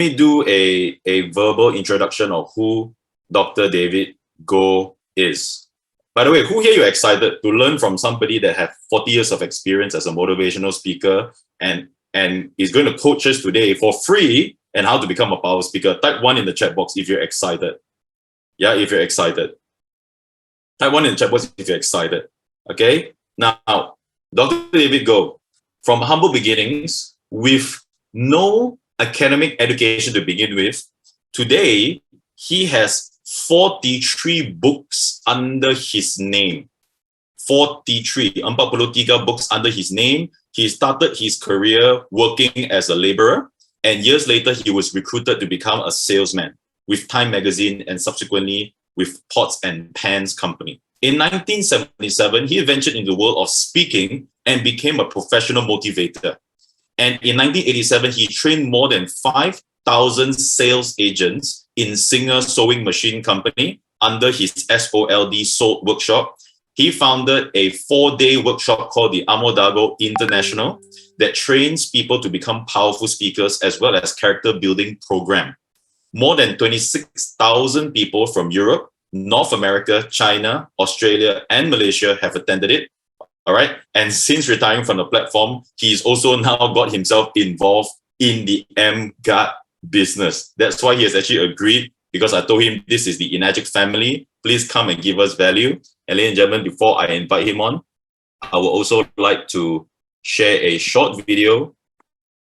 me do a verbal introduction of who Dr. David Goh is. By the way, who here you excited to learn from somebody that have 40 years of experience as a motivational speaker and is going to coach us today for free and how to become a power speaker? Type 1 in the chat box if you're excited. Yeah, if you're excited. Type 1 in the chat box if you're excited. Okay? Now, Dr. David Goh, from humble beginnings, with no academic education to begin with, today he has 43 books under his name. 43 books under his name. He started his career working as a laborer, and years later he was recruited to become a salesman with Time Magazine and subsequently with Pots and Pans Company. In 1977, he ventured into the world of speaking and became a professional motivator. And in 1987, he trained more than 5,000 sales agents in Singer Sewing Machine Company under his SOLD Sold Workshop. He founded a 4-day workshop called the 𝘈𝘮𝘮𝘰𝘨𝘦 International that trains people to become powerful speakers as well as character building program. More than 26,000 people from Europe, North America, China, Australia, and Malaysia have attended it. All right. And since retiring from the platform, he's also now got himself involved in the 𝘗𝘗𝘮𝘮𝘰 business. That's why he has actually agreed, because I told him this is the Enagic family. Please come and give us value. And ladies and gentlemen, before I invite him on, I would also like to share a short video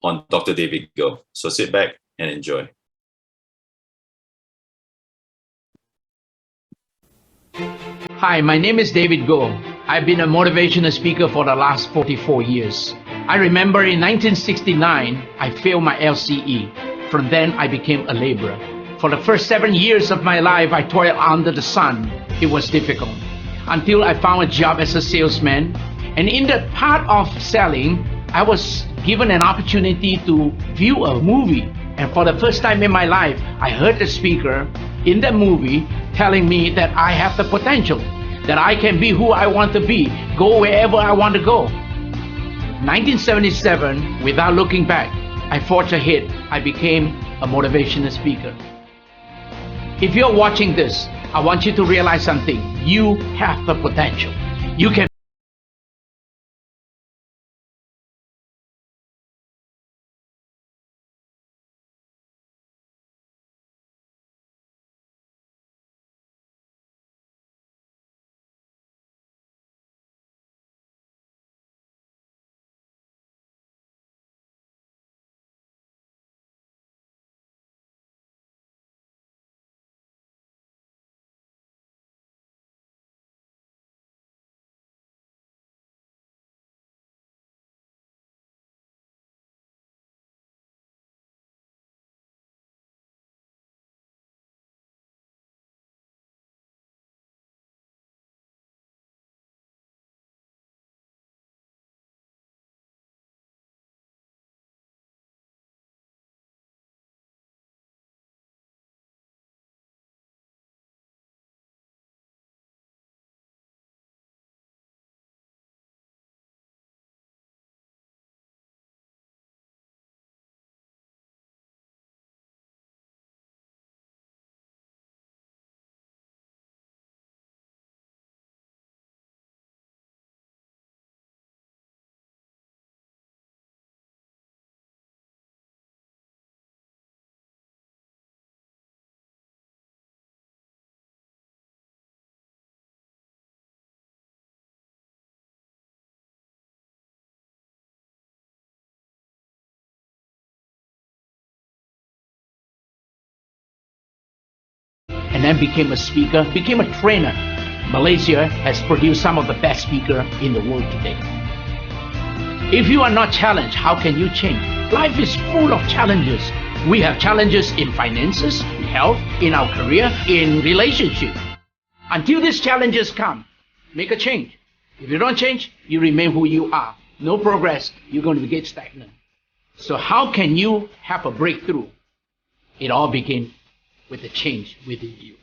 on Dr. David Goh. So sit back and enjoy. Hi, my name is David Goh. I've been a motivational speaker for the last 44 years. I remember in 1969, I failed my LCE. From then, I became a laborer. For the first 7 years of my life, I toiled under the sun. It was difficult. Until I found a job as a salesman. And in that part of selling, I was given an opportunity to view a movie. And for the first time in my life, I heard the speaker in the movie telling me that I have the potential, that I can be who I want to be, go wherever I want to go. 1977, without looking back, I forged ahead. I became a motivational speaker. If you're watching this, I want you to realize something. You have the potential. You can and then became a speaker, became a trainer. Malaysia has produced some of the best speakers in the world today. If you are not challenged, how can you change? Life is full of challenges. We have challenges in finances, in health, in our career, in relationship. Until these challenges come, make a change. If you don't change, you remain who you are. No progress, you're going to get stagnant. So how can you have a breakthrough? It all begins with a change within you.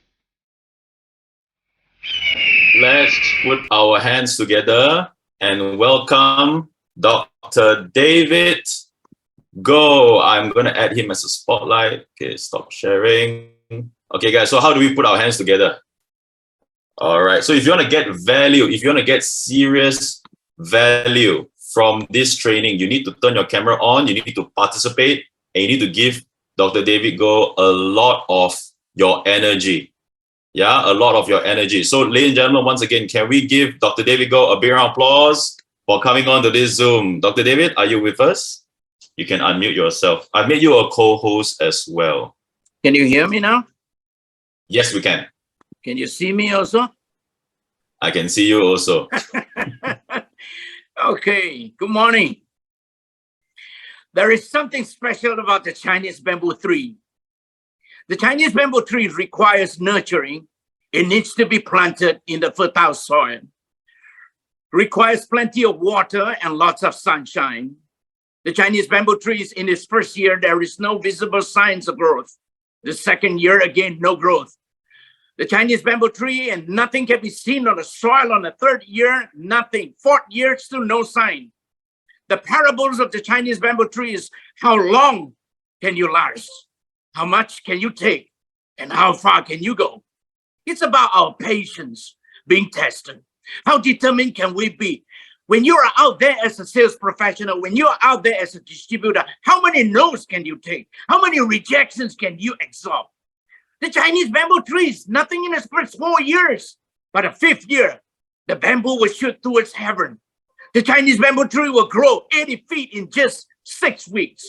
Let's put our hands together and welcome Dr. David Goh. I'm going to add him as a spotlight. Okay, stop sharing. Okay, guys, so how do we put our hands together? All right, so if you want to get value, if you want to get serious value from this training, you need to turn your camera on, you need to participate, and you need to give Dr. David Goh a lot of your energy. Yeah, a lot of your energy. So, ladies and gentlemen, once again, can we give Dr. David Goh a big round of applause for coming on to this Zoom? Dr. David, are you with us? You can unmute yourself. I've made you a co-host as well. Can you hear me now? Yes, we can. Can you see me also? I can see you also. Okay, good morning. There is something special about the Chinese bamboo tree. The Chinese bamboo tree requires nurturing. It needs to be planted in the fertile soil. Requires plenty of water and lots of sunshine. The Chinese bamboo trees, in its first year, there is no visible signs of growth. The second year, again, no growth. The Chinese bamboo tree, and nothing can be seen on the soil. On the third year, nothing. Fourth year, still no sign. The parables of the Chinese bamboo tree is how long can you last? How much can you take? And how far can you go? It's about our patience being tested. How determined can we be? When you are out there as a sales professional, when you are out there as a distributor, how many no's can you take? How many rejections can you absorb? The Chinese bamboo trees, nothing in its first 4 years, but the fifth year, the bamboo will shoot towards heaven. The Chinese bamboo tree will grow 80 feet in just 6 weeks.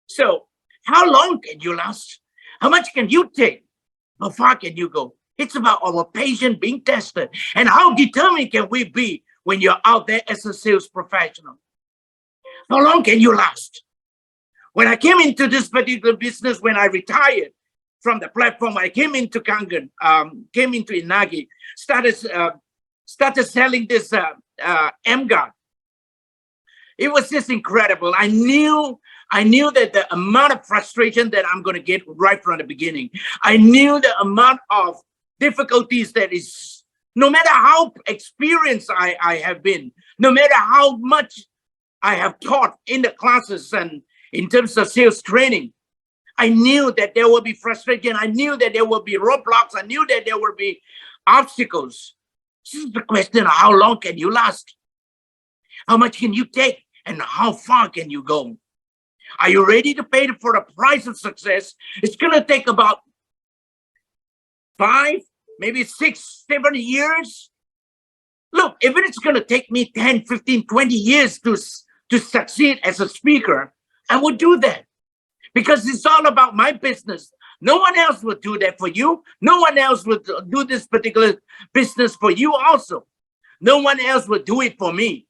So how long can you last? How much can you take? How far can you go? It's about our patience being tested. And how determined can we be when you're out there as a sales professional? How long can you last? When I came into this particular business, when I retired from the platform, I came into Kangen, came into Enagic, started selling this 𝘗𝘗𝘮𝘰𝘥𝘢. It was just incredible. I knew that the amount of frustration that I'm going to get right from the beginning. I knew the amount of difficulties that is, no matter how experienced I have been, no matter how much I have taught in the classes and in terms of sales training, I knew that there will be frustration. I knew that there will be roadblocks. I knew that there will be obstacles. This is the question of how long can you last? How much can you take? And how far can you go? Are you ready to pay for the price of success? It's going to take about 5, maybe 6, 7 years. Look, if it's going to take me 10, 15, 20 years to succeed as a speaker, I would do that. Because it's all about my business. No one else would do that for you. No one else would do this particular business for you also. No one else would do it for me.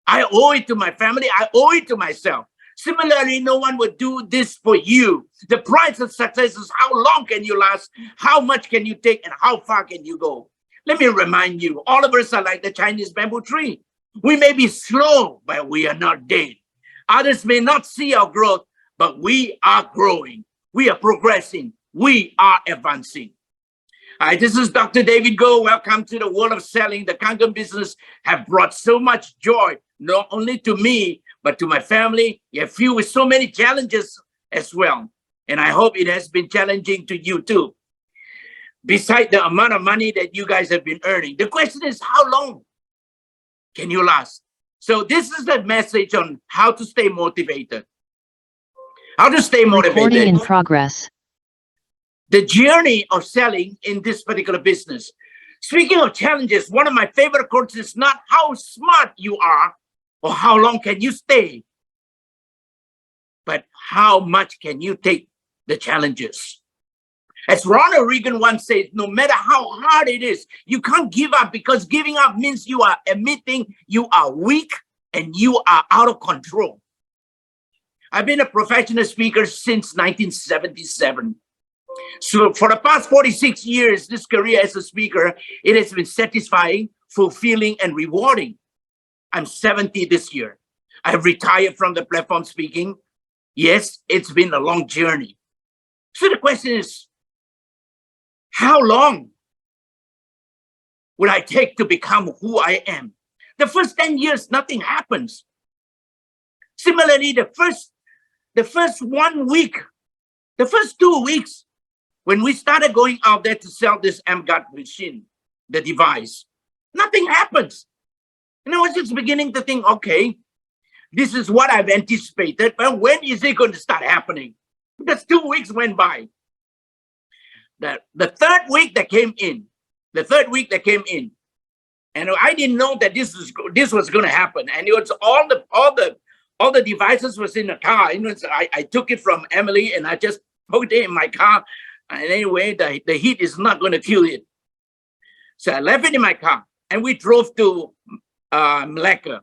I owe it to my family. I owe it to myself. Similarly, no one would do this for you. The price of success is how long can you last, how much can you take, and how far can you go. Let me remind you, all of us are like the Chinese bamboo tree. We may be slow, but we are not dead. Others may not see our growth, but we are growing. We are progressing. We are advancing. Hi, this is Dr. David Goh. Welcome to the world of selling. The Kangen business have brought so much joy, not only to me, but to my family. You have filled with so many challenges as well. And I hope it has been challenging to you too. Beside the amount of money that you guys have been earning, the question is, how long can you last? So this is the message on how to stay motivated. How to stay motivated. Recording in progress. The journey of selling in this particular business. Speaking of challenges, one of my favorite quotes is not how smart you are or how long can you stay, but how much can you take the challenges. As Ronald Reagan once said, no matter how hard it is, you can't give up, because giving up means you are admitting you are weak and you are out of control. I've been a professional speaker since 1977. So for the past 46 years, this career as a speaker, it has been satisfying, fulfilling, and rewarding. I'm 70 this year. I've retired from the platform speaking. Yes, it's been a long journey. So the question is, how long will I take to become who I am? The first 10 years, nothing happens. Similarly, the first the first 1 week, the first 2 weeks, when we started going out there to sell this 𝘗𝘗𝘮𝘰 machine, the device, nothing happens. And I was just beginning to think, okay, this is what I've anticipated, but when is it going to start happening? Because 2 weeks went by. The third week that came in, and I didn't know that this was going to happen. And it was all the devices was in the car. I took it from Emily and I just put it in my car. And anyway, the heat is not going to kill it. So I left it in my car and we drove to Malacca,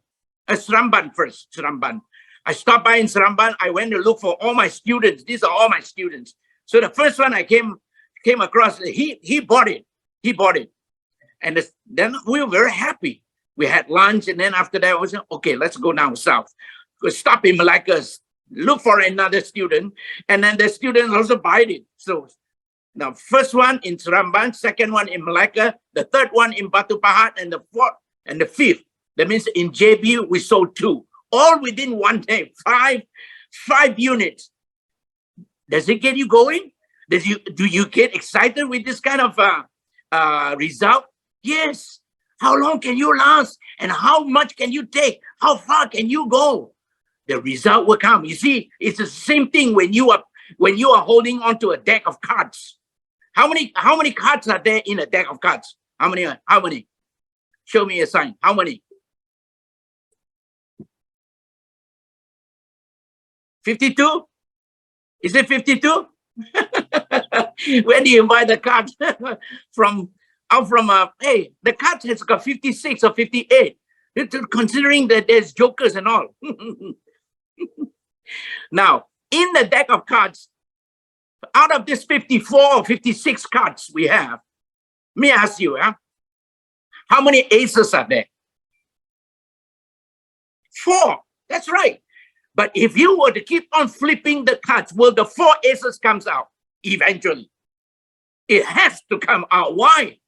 Seremban first, Seremban. I stopped by in Seremban. I went to look for all my students. These are all my students. So the first one I came across, he bought it. He bought it. And then we were very happy. We had lunch, and then after that, we said, okay, let's go down south. We stop in Malacca, look for another student, and then the student also buy it. So now, first one in Seremban, second one in Malacca, the third one in Batu Pahat, and the fourth and the fifth. That means in JB, we sold 2, all within 1 day, 5 units. Does it get you going? Do you get excited with this kind of result? Yes. How long can you last? And how much can you take? How far can you go? The result will come. You see, it's the same thing when you are holding on to a deck of cards. How many cards are there in a deck of cards? How many? Show me a sign. How many? 52? Is it 52? When do you buy the card? Hey, the card has got 56 or 58. Considering that there's jokers and all. Now, in the deck of cards, out of this 54 or 56 cards we have, let me ask you, how many aces are there? 4. That's right. But if you were to keep on flipping the cards, will the 4 aces comes out eventually? It has to come out. Why?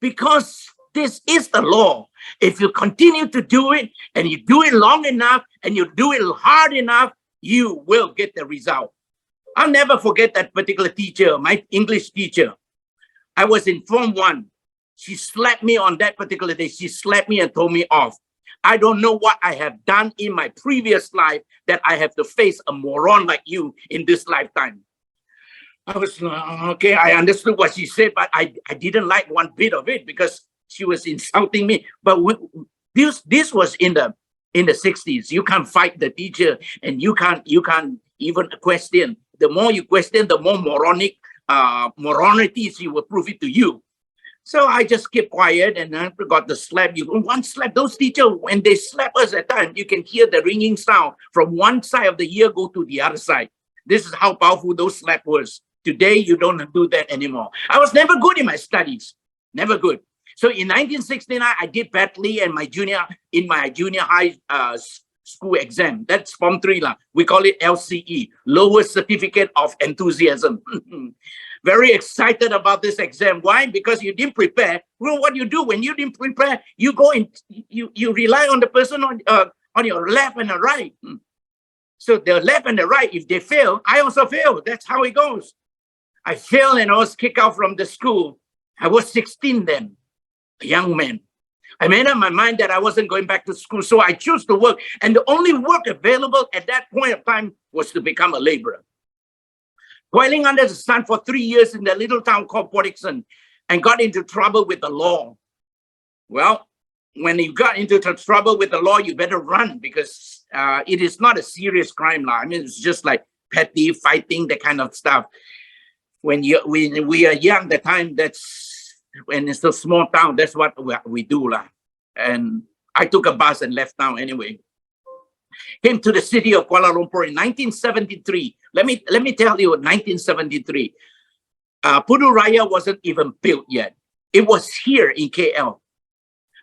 Because this is the law. If you continue to do it, and you do it long enough, and you do it hard enough, you will get the result. I'll never forget that particular teacher, my English teacher. I was in Form 1. She slapped me on that particular day. She slapped me and told me off. I don't know what I have done in my previous life that I have to face a moron like you in this lifetime. I was okay. I understood what she said, but I didn't like one bit of it because she was insulting me. But this was in the 60s. You can't fight the teacher, and you can't even question. The more you question, the more morality she will prove it to you. So I just kept quiet, and I got the slap. One slap. Those teachers, when they slap us at times, you can hear the ringing sound from one side of the ear go to the other side. This is how powerful those slap was. Today, you don't do that anymore. I was never good in my studies. Never good. So in 1969, I did badly in my junior high school exam. That's Form 3. We call it LCE, Lower Certificate of Enthusiasm. Very excited about this exam. Why? Because you didn't prepare. Well, what you do when you didn't prepare, you go and you rely on the person on your left and the right. So the left and the right, if they fail, I also fail. That's how it goes. I failed and I was kicked out from the school. I was 16 then, a young man. I made up my mind that I wasn't going back to school, so I chose to work. And the only work available at that point of time was to become a laborer. Toiling under the sun for 3 years in the little town called Port Dickson, and got into trouble with the law. Well, when you got into trouble with the law, you better run, because it is not a serious crime. I mean, it's just like petty fighting, that kind of stuff. When we are young, the time when it's a small town, that's what we do. And I took a bus and left town anyway. Came to the city of Kuala Lumpur in 1973. Let me tell you, 1973. Pudu Raya wasn't even built yet. It was here in KL.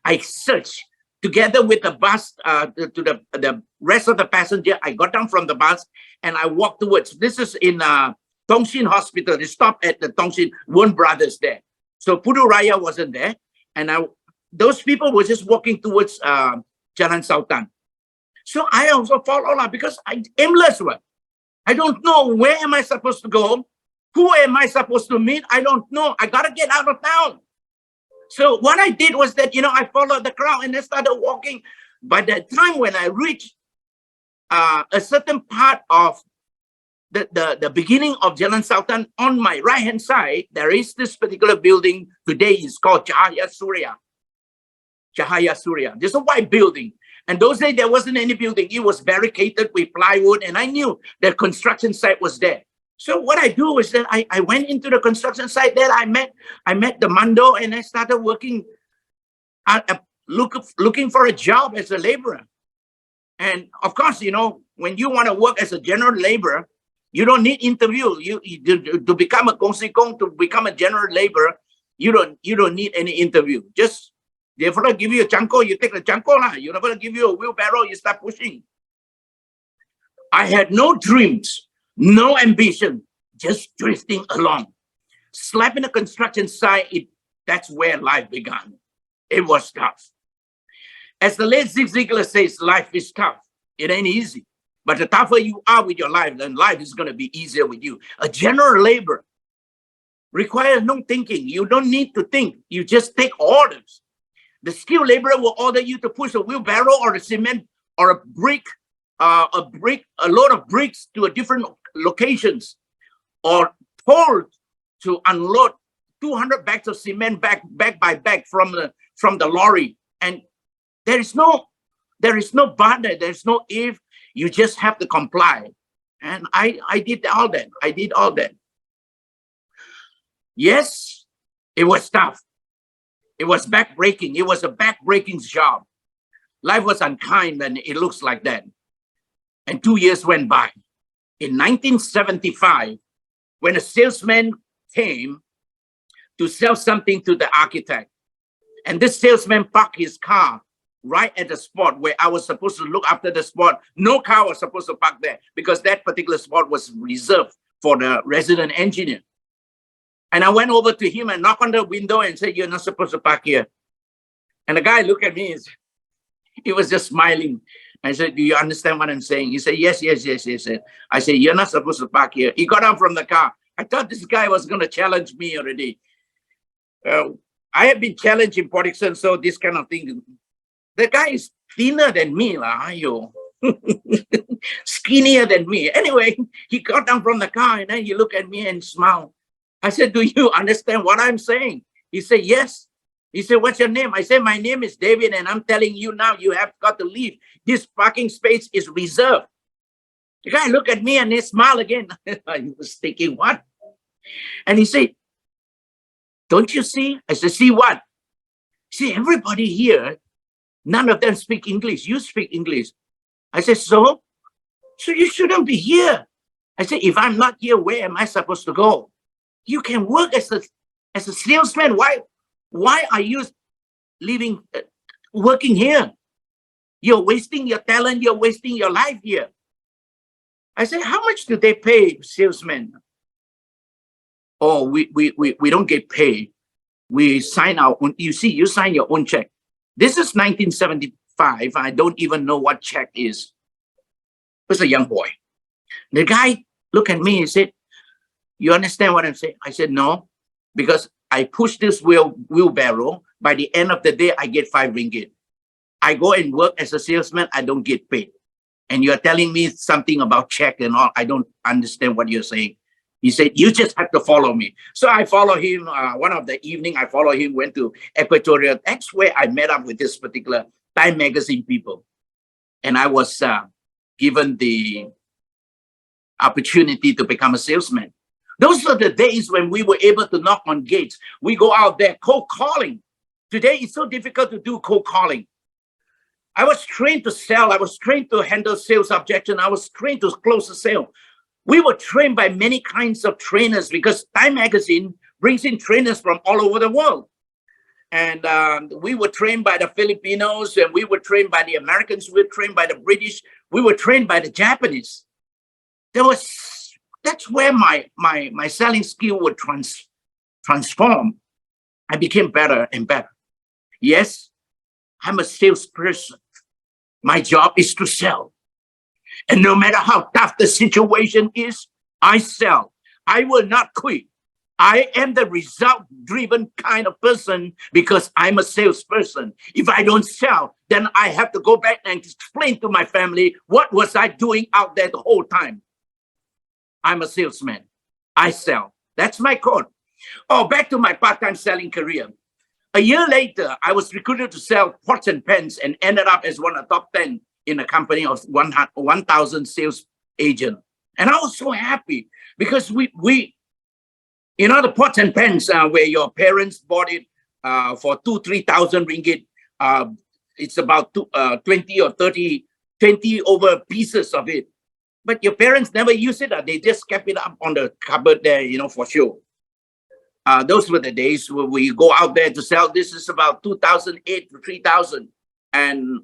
I searched together with the bus to the rest of the passenger. I got down from the bus and I walked towards. This is in Tongshin Hospital. They stopped at the Tongshin, Warren Brothers there. So Pudu Raya wasn't there. And those people were just walking towards Jalan Sultan. So I also followed because I'm aimless. I don't know. Where am I supposed to go? Who am I supposed to meet? I don't know. I got to get out of town. So what I did was that, I followed the crowd and I started walking. By the time when I reached a certain part of the beginning of Jalan Sultan, on my right-hand side, there is this particular building. Today is called Cahaya Surya. Cahaya Surya. There's a white building. And those days, there wasn't any building. It was barricaded with plywood. And I knew the construction site was there. So what I do is that I went into the construction site there. I met the Mando and I started working, looking for a job as a laborer. And of course, when you want to work as a general laborer, you don't need interview. To become a kongsikong, to become a general laborer, you don't need any interview. Just they're gonna give you a chanko, you take the chanko lah. You're not gonna give you a wheelbarrow, you start pushing. I had no dreams, no ambition, just drifting along. Slapping the construction site, that's where life began. It was tough. As the late Zig Ziglar says, life is tough. It ain't easy. But the tougher you are with your life, then life is going to be easier with you. A general labor requires no thinking. You don't need to think. You just take orders. The skilled laborer will order you to push a wheelbarrow or a cement or a load of bricks to a different locations, or told to unload 200 bags of cement bag by bag from the lorry. And there is no but, there's no if. You just have to comply. And I did all that. I did all that. Yes, it was tough. It was backbreaking. It was a backbreaking job. Life was unkind and it looks like that. And 2 years went by. In 1975, when a salesman came to sell something to the architect, and this salesman parked his car right at the spot where I was supposed to look after the spot. No car was supposed to park there because that particular spot was reserved for the resident engineer. And I went over to him and knocked on the window and said, "You're not supposed to park here." And the guy looked at me and he was just smiling. I said, "Do you understand what I'm saying?" He said, yes. I said, "You're not supposed to park here." He got out from the car. I thought this guy was going to challenge me already. I have been challenged in politics, and so this kind of thing. The guy is thinner than me, skinnier than me. Anyway, he got down from the car and then he looked at me and smiled. I said, "Do you understand what I'm saying?" He said, "Yes." He said, "What's your name?" I said, "My name is David, and I'm telling you now, you have got to leave. This parking space is reserved." The guy looked at me and he smiled again. I was thinking, what? And he said, "Don't you see?" I said, "See what?" "See, everybody here, none of them speak English. You speak English." I said, So you shouldn't be here." I said, "If I'm not here, where am I supposed to go? You can work as a salesman. Why are you working here? You're wasting your talent. You're wasting your life here." I said, "How much do they pay salesmen?" "Oh, we don't get paid. We sign our own. You see, you sign your own check." This is 1975. I don't even know what check is. I was a young boy. The guy looked at me and said, "You understand what I'm saying?" I said, "No, because I push this wheelbarrow. By the end of the day, I get 5 ringgit. I go and work as a salesman. I don't get paid. And you're telling me something about check and all. I don't understand what you're saying." He said, "You just have to follow me." So I follow him. One of the evening, I follow him, went to Equatorial. That's where I met up with this particular Time Magazine people. And I was given the opportunity to become a salesman. Those are the days when we were able to knock on gates. We go out there cold calling. Today, it's so difficult to do cold calling. I was trained to sell. I was trained to handle sales objection. I was trained to close the sale. We were trained by many kinds of trainers because Time Magazine brings in trainers from all over the world. And we were trained by the Filipinos, and we were trained by the Americans, we were trained by the British, we were trained by the Japanese. That's where my selling skill would transform. I became better and better. Yes, I'm a salesperson. My job is to sell. And no matter how tough the situation is, I sell. I will not quit. I am the result-driven kind of person because I'm a salesperson. If I don't sell, then I have to go back and explain to my family, what was I doing out there the whole time? I'm a salesman. I sell. That's my code. Oh, back to my part-time selling career. A year later, I was recruited to sell pots and pans and ended up as one of the top 10 in a company of 1,000 sales agent. And I was so happy because we you know, the pots and pans where your parents bought it for 2,000-3,000 ringgit. It's about 20 or 30, 20 over pieces of it. But your parents never use it. They just kept it up on the cupboard there, you know, for sure. Those were the days where we go out there to sell. This is about 2008 to 3,000. And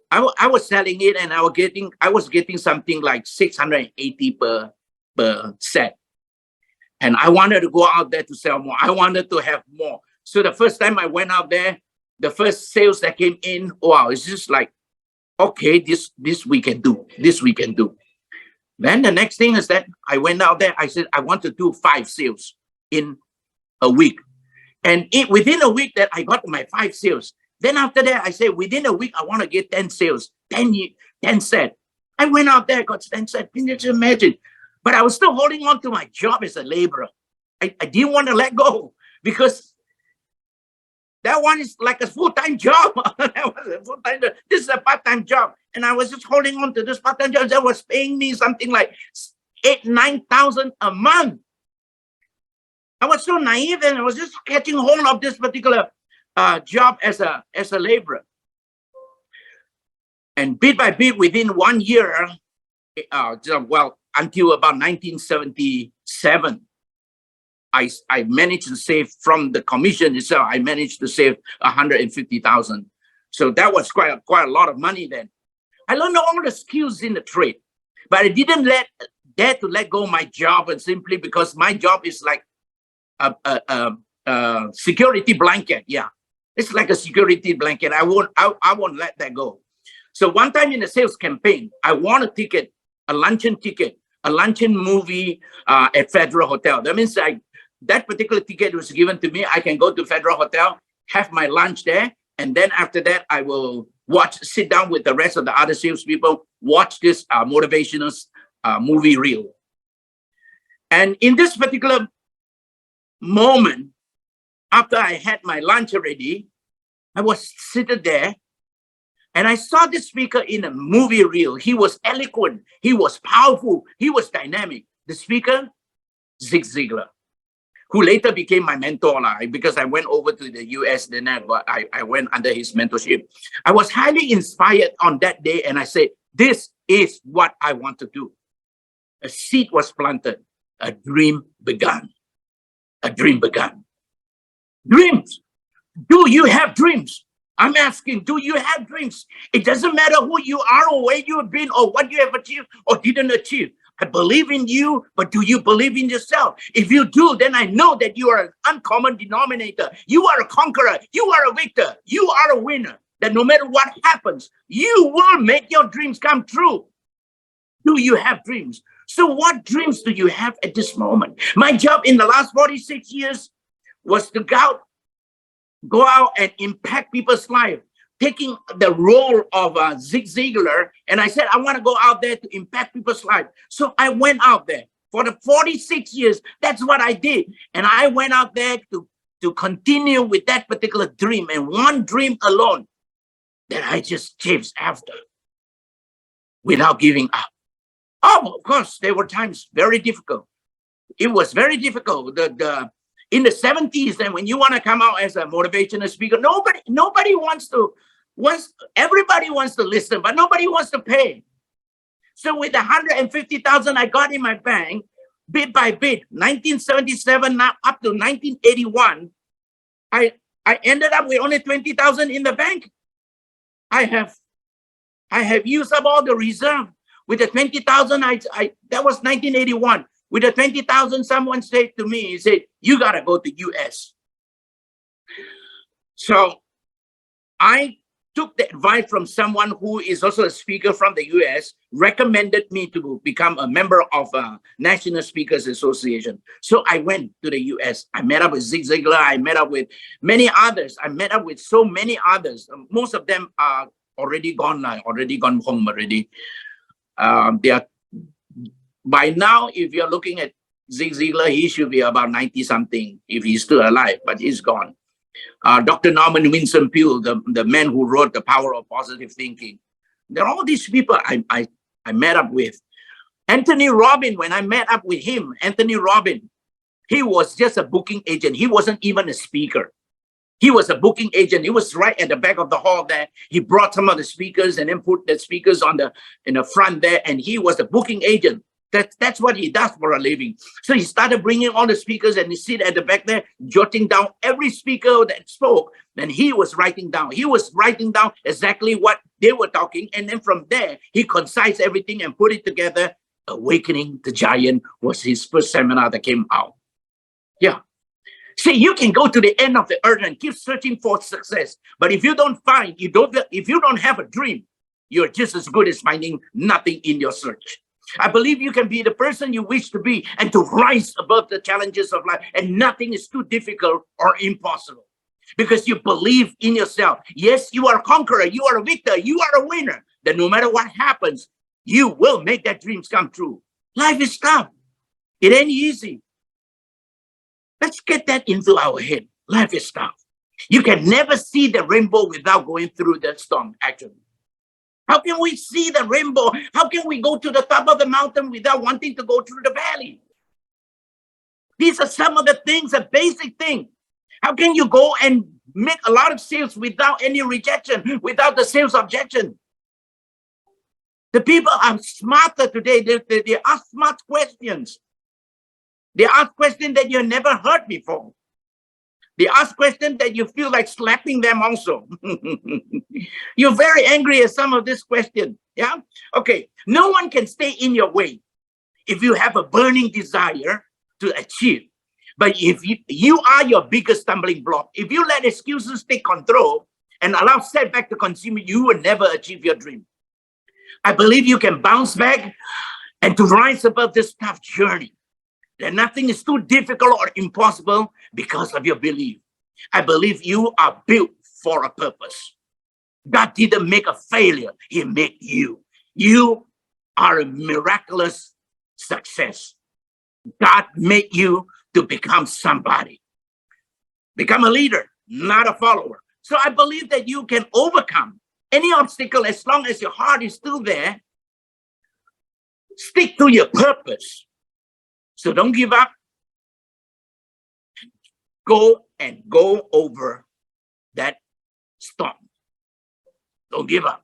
I was selling it, and I was getting something like 680 per set. And I wanted to go out there to sell more. I wanted to have more. So the first time I went out there, the first sales that came in, wow, it's just like, okay, this we can do. This we can do. Then the next thing is that I went out there. I said, I want to do 5 sales in a week. And within a week that I got my 5 sales. Then after that, I said, within a week, I want to get 10 sales, 10 sets. I went out there, got 10 sets. Can you just imagine? But I was still holding on to my job as a laborer. I didn't want to let go because that one is like a full-time job. That was a full-time job. This is a part-time job. And I was just holding on to this part-time job that was paying me something like 8,000-9,000 a month. I was so naive, and I was just catching hold of this particular job as a laborer. And bit by bit, within 1 year, until about 1977, I managed to save from the commission itself. I managed to save 150,000. So that was quite a lot of money then. I learned all the skills in the trade, but I didn't dare to let go of my job, and simply because my job is like a security blanket. Yeah, it's like a security blanket. I won't let that go. So one time in a sales campaign, I won a ticket, a luncheon ticket, a luncheon movie at Federal Hotel. That means that particular ticket was given to me. I can go to Federal Hotel, have my lunch there, and then after that, I will sit down with the rest of the other salespeople, watch this motivational movie reel. And in this particular moment, after I had my lunch already, I was seated there, and I saw this speaker in a movie reel. He was eloquent, he was powerful, he was dynamic. The speaker, Zig Ziglar, who later became my mentor, because I went over to the US, then I went under his mentorship. I was highly inspired on that day, and I said, this is what I want to do. A seed was planted, a dream began. A dream began. Dreams. Do you have dreams? I'm asking, do you have dreams? It doesn't matter who you are or where you have been or what you have achieved or didn't achieve. I believe in you, but do you believe in yourself? If you do, then I know that you are an uncommon denominator. You are a conqueror. You are a victor. You are a winner. That no matter what happens, you will make your dreams come true. Do you have dreams? So what dreams do you have at this moment? My job in the last 46 years was to go out and impact people's life, taking the role of Zig Ziglar. And I said, I want to go out there to impact people's life. So I went out there for the 46 years. That's what I did. And I went out there to continue with that particular dream, and one dream alone that I just chased after without giving up. Oh, of course, there were times very difficult. It was very difficult. In the 70s, and when you want to come out as a motivational speaker, nobody everybody wants to listen, but nobody wants to pay. So with the 150,000 I got in my bank, bit by bit, 1977 now up to 1981, I ended up with only 20,000 in the bank. I have used up all the reserve. With the 20,000, that was 1981. With the 20,000, someone said to me, he said, you got to go to US. So I took the advice from someone who is also a speaker from the US, recommended me to become a member of a National Speakers Association. So I went to the US. I met up with Zig Ziglar. I met up with many others. I met up with so many others. Most of them are already gone home already. They are, by now, if you're looking at Zig Ziglar, he should be about 90 something if he's still alive, but he's gone. Dr. Norman Winston Peale, the man who wrote The Power of Positive Thinking. There are all these people I met up with. Anthony Robbins, when I met up with him, Anthony Robbins, he was just a booking agent. He wasn't even a speaker. He was a booking agent. He was right at the back of the hall there. He brought some of the speakers and then put the speakers in the front there, and he was a booking agent. That's what he does for a living. So he started bringing all the speakers, and he sit at the back there, jotting down every speaker that spoke. Then he was writing down. He was writing down exactly what they were talking. And then from there, he concised everything and put it together. Awakening the Giant was his first seminar that came out. Yeah. See, you can go to the end of the earth and keep searching for success. But if you don't find, if you don't have a dream, you're just as good as finding nothing in your search. I believe you can be the person you wish to be and to rise above the challenges of life, and nothing is too difficult or impossible because you believe in yourself. Yes, you are a conqueror, you are a victor, you are a winner. That no matter what happens, you will make that dreams come true. Life is tough. It ain't easy. Let's get that into our head. Life is tough. You can never see the rainbow without going through the storm, actually. How can we see the rainbow? How can we go to the top of the mountain without wanting to go through the valley? These are some of the things, a basic thing. How can you go and make a lot of sales without any rejection, without the sales objection? The people are smarter today. They ask smart questions. They ask questions that you never heard before. They ask questions that you feel like slapping them also. You're very angry at some of this question. Yeah. Okay. No one can stay in your way if you have a burning desire to achieve. But if you are your biggest stumbling block, if you let excuses take control and allow setback to consume you, you will never achieve your dream. I believe you can bounce back and to rise above this tough journey. That nothing is too difficult or impossible because of your belief. I believe you are built for a purpose. God didn't make a failure. He made you. You are a miraculous success. God made you to become somebody. Become a leader, not a follower. So I believe that you can overcome any obstacle as long as your heart is still there. Stick to your purpose. So don't give up. Go over that storm. Don't give up.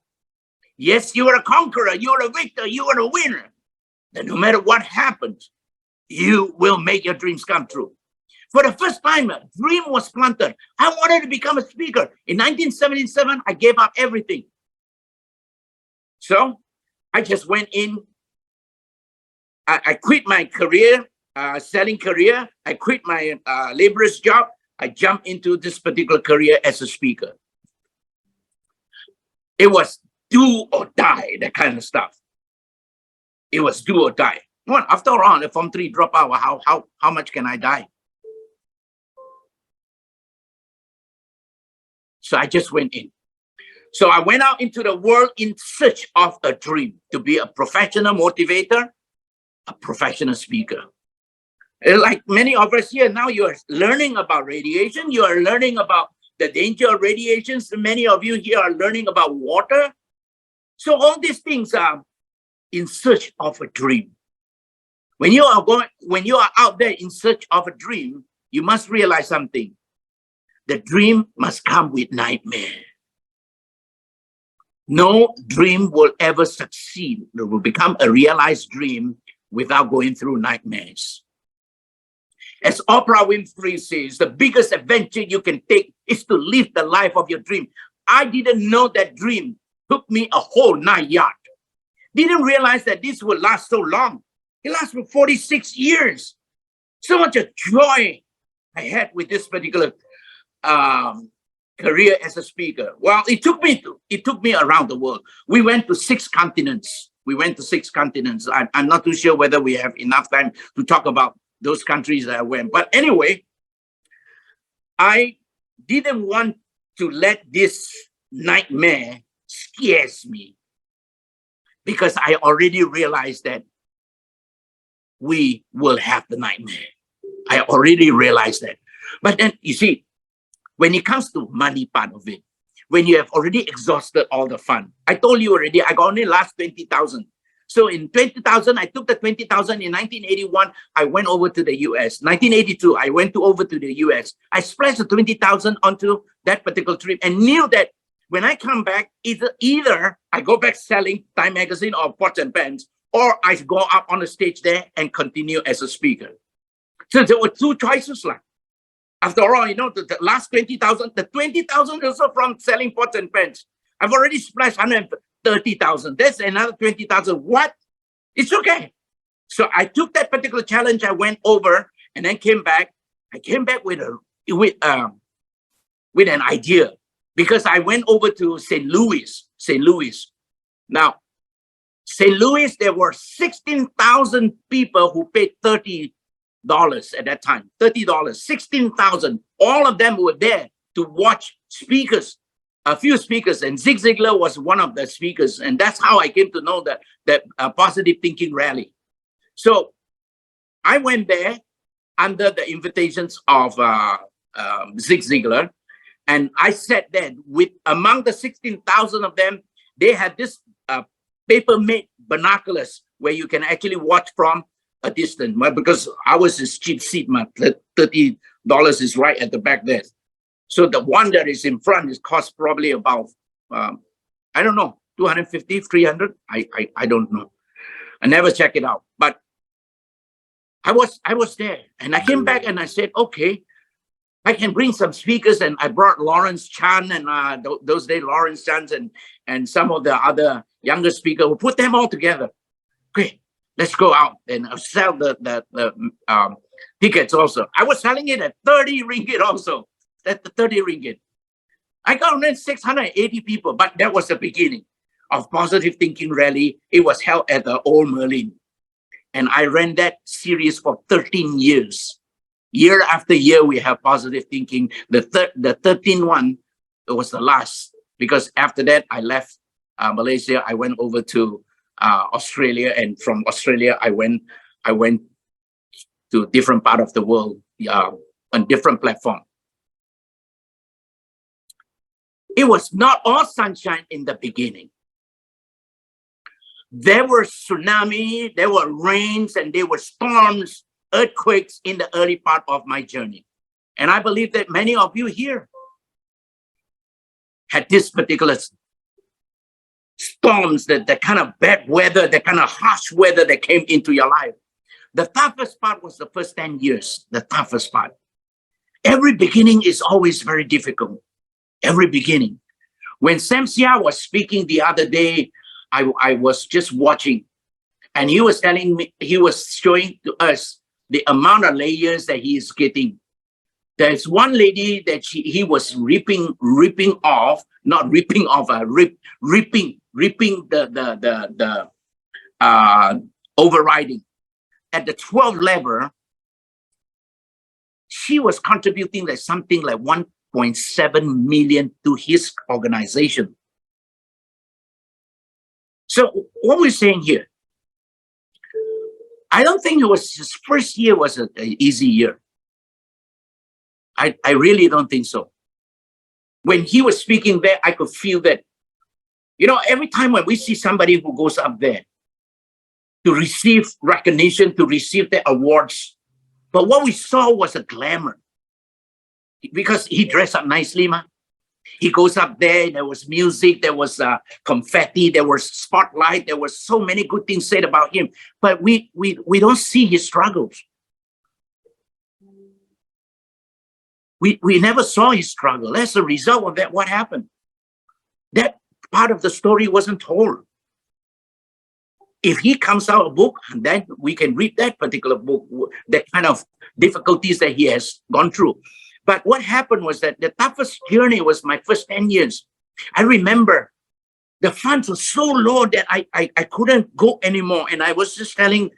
Yes, you are a conqueror. You are a victor. You are a winner. Then no matter what happens, you will make your dreams come true. For the first time, a dream was planted. I wanted to become a speaker. In 1977, I gave up everything. So I just went in. I quit my career, selling career. I quit my laborer's job. I jumped into this particular career as a speaker. It was do or die, that kind of stuff. It was do or die. Well, after all, the Form 3 dropout, how much can I die? So I just went in. So I went out into the world in search of a dream to be a professional motivator, a professional speaker. Like many of us here now, you are learning about radiation. You are learning about the danger of radiations. Many of you here are learning about water. So all these things are in search of a dream. When you are out there in search of a dream, you must realize something. The dream must come with nightmare. No dream will ever succeed. It will become a realized dream without going through nightmares. As Oprah Winfrey says, the biggest adventure you can take is to live the life of your dream. I didn't know that dream took me a whole 9 yards. Didn't realize that this would last so long. It lasted for 46 years. So much of joy I had with this particular career as a speaker? Well, it took me around the world. We went to 6 continents. I'm not too sure whether we have enough time to talk about those countries that I went. But anyway, I didn't want to let this nightmare scares me, because I already realized that we will have the nightmare. I already realized that. But then, you see, when it comes to money part of it, when you have already exhausted all the fun, I told you already, I got only last 20,000. So in 20,000, I took the 20,000 in 1981. I went over to the US. 1982, I went over to the US. I splashed the 20,000 onto that particular trip and knew that when I come back, either I go back selling Time Magazine or pots and pans, or I go up on the stage there and continue as a speaker. So there were 2 choices. After all, you know, the last 20,000, the 20,000 also from selling pots and pans. I've already splashed 130,000. That's another 20,000. What? It's okay. So I took that particular challenge. I went over and then came back. I came back with an idea, because I went over to St. Louis. Now, St. Louis, there were 16,000 people who paid $30 at that time. $30, 16,000. All of them were there to watch speakers, a few speakers, and Zig Ziglar was one of the speakers. And that's how I came to know that positive thinking rally. So I went there under the invitations of Zig Ziglar. And I sat there with, among the 16,000 of them, they had this paper-made binoculars where you can actually watch from a distance. Because ours is cheap seat, $30 is right at the back there. So the one that is in front is cost probably about, I don't know, 250, 300. I don't know. I never check it out. But I was there, and I came back and I said, okay, I can bring some speakers, and I brought Lawrence Chan and those days Lawrence Chan and some of the other younger speakers. We'll put them all together. Okay, let's go out and sell the tickets also. I was selling it at 30 ringgit also. That's the 30 ringgit. I got only 680 people, but that was the beginning of Positive Thinking Rally. It was held at the Old Merlin. And I ran that series for 13 years. Year after year, we have positive thinking. The 13th one, it was the last, because after that, I left Malaysia. I went over to Australia, and from Australia, I went to a different part of the world on different platform. It was not all sunshine in the beginning. There were tsunami, there were rains, and there were storms, earthquakes in the early part of my journey. And I believe that many of you here had this particular storms, the kind of bad weather, the kind of harsh weather that came into your life. The toughest part was the first 10 years, the toughest part. Every beginning is always very difficult. Every beginning. When Sam Sia was speaking the other day, I was just watching, and he was telling me, he was showing to us the amount of layers that he is getting. There's one lady that he was ripping off the overriding. At the 12th level, she was contributing like something like 1.7 million to his organization. So what we're saying here, I don't think it was his first year was an easy year. I really don't think so. When he was speaking there, I could feel that, you know, every time when we see somebody who goes up there to receive recognition, to receive the awards, but what we saw was a glamour, because he dressed up nicely, ma. He goes up there, there was music, there was confetti, there was spotlight, there was so many good things said about him, but we don't see his struggles. We never saw his struggle. As a result of that, what happened? That part of the story wasn't told. If he comes out a book, then we can read that particular book, the kind of difficulties that he has gone through. But what happened was that the toughest journey was my first 10 years. I remember the funds were so low that I couldn't go anymore. And I was just telling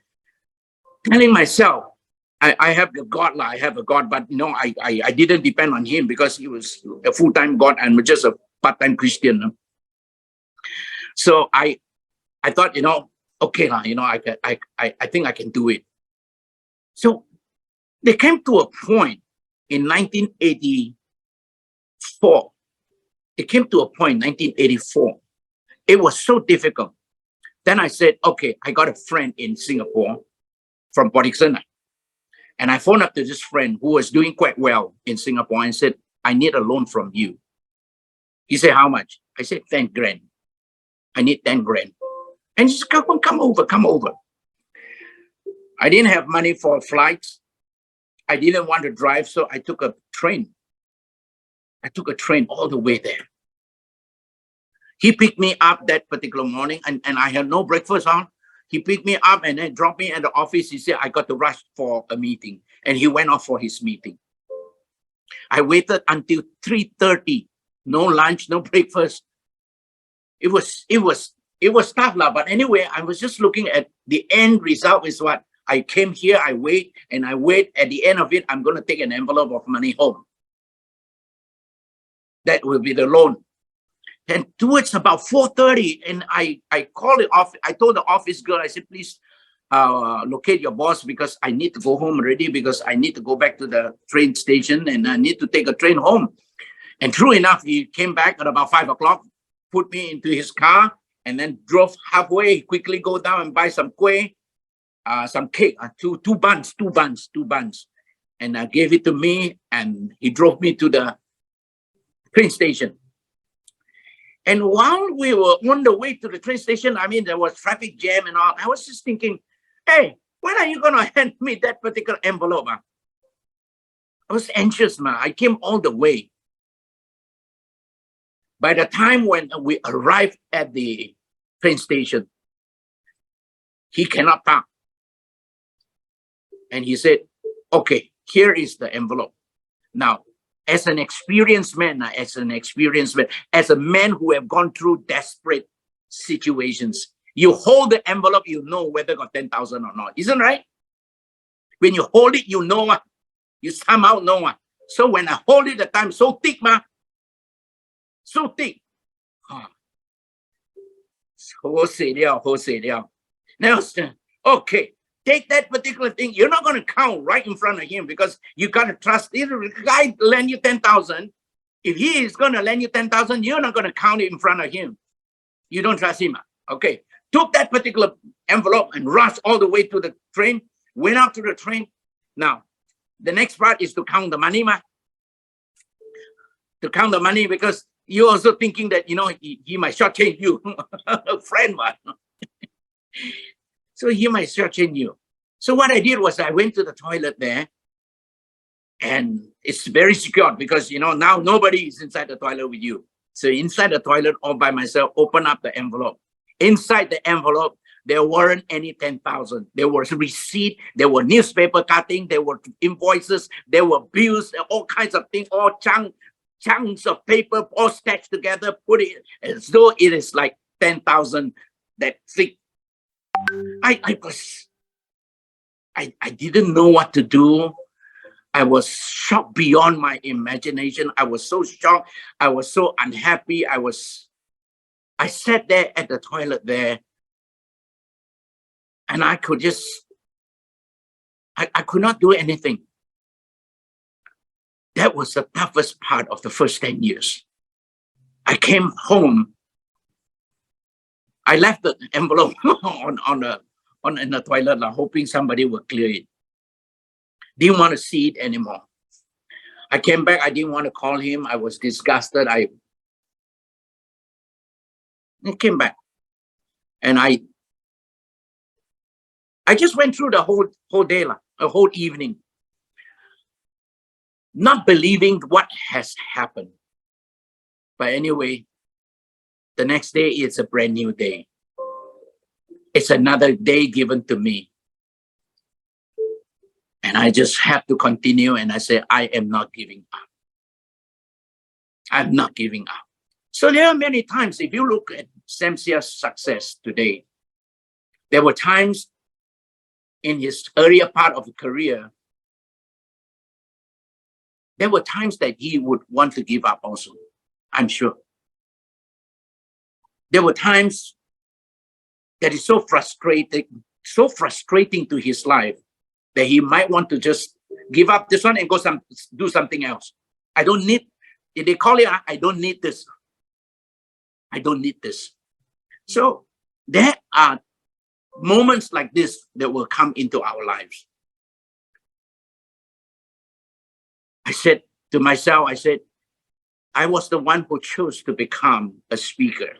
myself, I have a God, I have a God, but no, I didn't depend on him because he was a full-time God and just a part-time Christian. So I thought, okay, I think I can do it. So they came to a point in 1984. It came to a point in 1984. It was so difficult. Then I said, okay, I got a friend in Singapore from 𝘗𝘰𝘸𝘦𝘳. And I phoned up to this friend who was doing quite well in Singapore and said, I need a loan from you. He said, how much? I said, 10 grand. I need 10 grand. And he said, come over. I didn't have money for flights. I didn't want to drive, so I took a train. I took a train all the way there. He picked me up that particular morning, and I had no breakfast on. He picked me up and then dropped me at the office. He said, I got to rush for a meeting. And he went off for his meeting. I waited until 3:30. No lunch, no breakfast. It was tough, but anyway, I was just looking at the end result is what I came here, I wait. At the end of it, I'm going to take an envelope of money home. That will be the loan. And towards about 4:30, and I called it off. I told the office girl, I said, please locate your boss because I need to go home already because I need to go back to the train station and I need to take a train home. And true enough, he came back at about 5 o'clock, put me into his car, and then drove halfway, quickly go down and buy some 𝘗𝘰𝘸𝘦, some cake, two buns, and gave it to me, and he drove me to the train station. And while we were on the way to the train station, I mean, there was traffic jam and all. I was just thinking, hey, when are you going to hand me that particular envelope? I was anxious, man. I came all the way. By the time when we arrived at the train station, he cannot park. And he said, okay, here is the envelope. Now, as an experienced man, as a man who have gone through desperate situations, you hold the envelope, you know whether got 10,000 or not. Isn't right? When you hold it, you know what? You somehow know what. So when I hold it, the time so thick, ma. So thick. Now, okay, take that particular thing. You're not going to count right in front of him because you got to trust. If the guy lend you 10,000, if he is going to lend you 10,000, you're not going to count it in front of him. You don't trust him. Okay, took that particular envelope and rushed all the way to the train, went out to the train. Now, the next part is to count the money, ma. To count the money because you're also thinking that, he might shortchange you, a friend, man. So he might shortchange you. So what I did was I went to the toilet there, and it's very secure because, now nobody is inside the toilet with you. So inside the toilet all by myself, open up the envelope. Inside the envelope, there weren't any 10,000. There was a receipt, there were newspaper cutting, there were invoices, there were bills, all kinds of things, all chunks of paper all stitched together, put it as though it is like 10,000 that thick. I didn't know what to do. I was shocked beyond my imagination. I was so shocked. I was so unhappy. I sat there at the toilet there, and I could not do anything. That was the toughest part of the first 10 years. I came home. I left the envelope in the toilet, hoping somebody would clear it. Didn't want to see it anymore. I came back. I didn't want to call him. I was disgusted. I came back, and I just went through the whole day, a whole evening, not believing what has happened. But anyway, the next day is a brand new day. It's another day given to me. And I just have to continue. And I say, I am not giving up. I'm not giving up. So there are many times, if you look at Samsia's success today, there were times in his earlier part of his career, there were times that he would want to give up also, I'm sure. There were times that is so frustrating to his life that he might want to just give up this one and go do something else. I don't need, if they call it, I don't need this. I don't need this. So there are moments like this that will come into our lives. I said to myself, I said, I was the one who chose to become a speaker.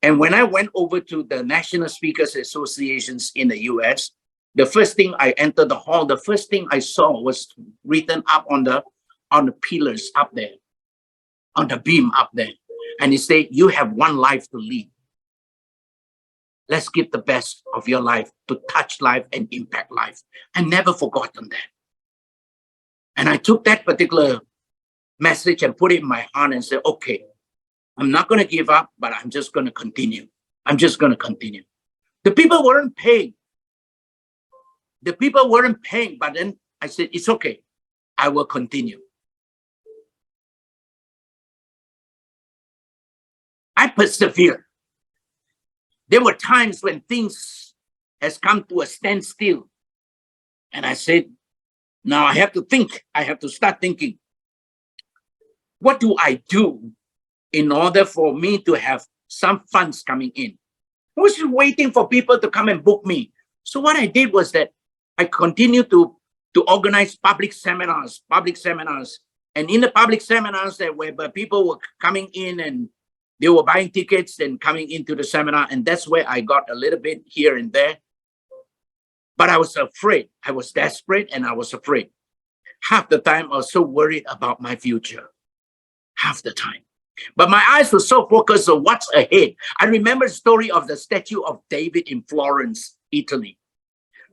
And when I went over to the National Speakers Associations in the US, the first thing I entered the hall, the first thing I saw was written up on the pillars up there, on the beam up there. And it said, you have one life to lead. Let's give the best of your life to touch life and impact life. I never forgotten that. And I took that particular message and put it in my heart and said, okay, I'm not going to give up, but I'm just going to continue. I'm just going to continue. The people weren't paying. The people weren't paying, but then I said, it's okay. I will continue. I persevere. There were times when things has come to a standstill. And I said, now I have to think. I have to start thinking. What do I do in order for me to have some funds coming in? I was just waiting for people to come and book me. So what I did was that I continued to organize public seminars. And in the public seminars where people were coming in and they were buying tickets and coming into the seminar. And that's where I got a little bit here and there. But I was afraid. I was desperate and I was afraid. Half the time I was so worried about my future. Half the time. But my eyes were so focused on what's ahead. I remember the story of the statue of David in Florence, Italy.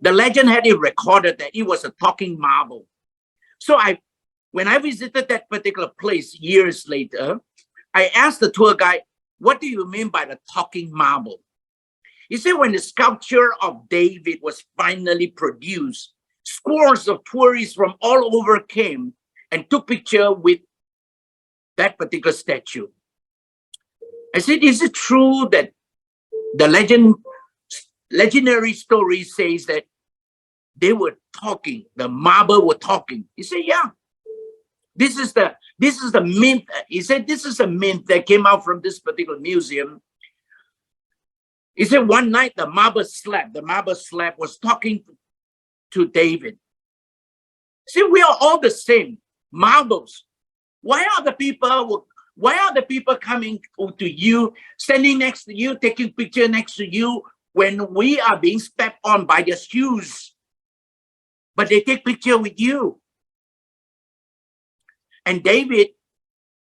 The legend had it recorded that it was a talking marble. So when I visited that particular place years later, I asked the tour guide, what do you mean by the talking marble? He said when the sculpture of David was finally produced, scores of tourists from all over came and took picture with that particular statue. I said, is it true that the legendary story says that they were talking, the marble were talking? He said, yeah. This is the mint. He said, this is a mint that came out from this particular museum. He said, one night the marble slab was talking to David. See, we are all the same marbles. Why are the people coming to you, standing next to you, taking picture next to you when we are being stepped on by their shoes? But they take picture with you. And David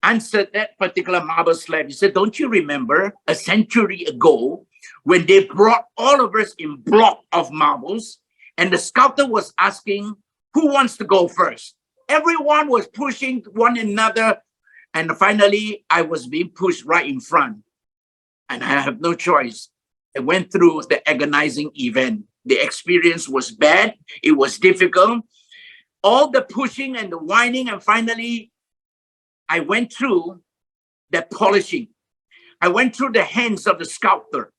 answered that particular marble slab. He said, don't you remember a century ago when they brought all of us in block of marbles and the sculptor was asking, who wants to go first? Everyone was pushing one another. And finally, I was being pushed right in front. And I have no choice. I went through the agonizing event. The experience was bad. It was difficult. All the pushing and the whining, and finally, I went through the polishing. I went through the hands of the sculptor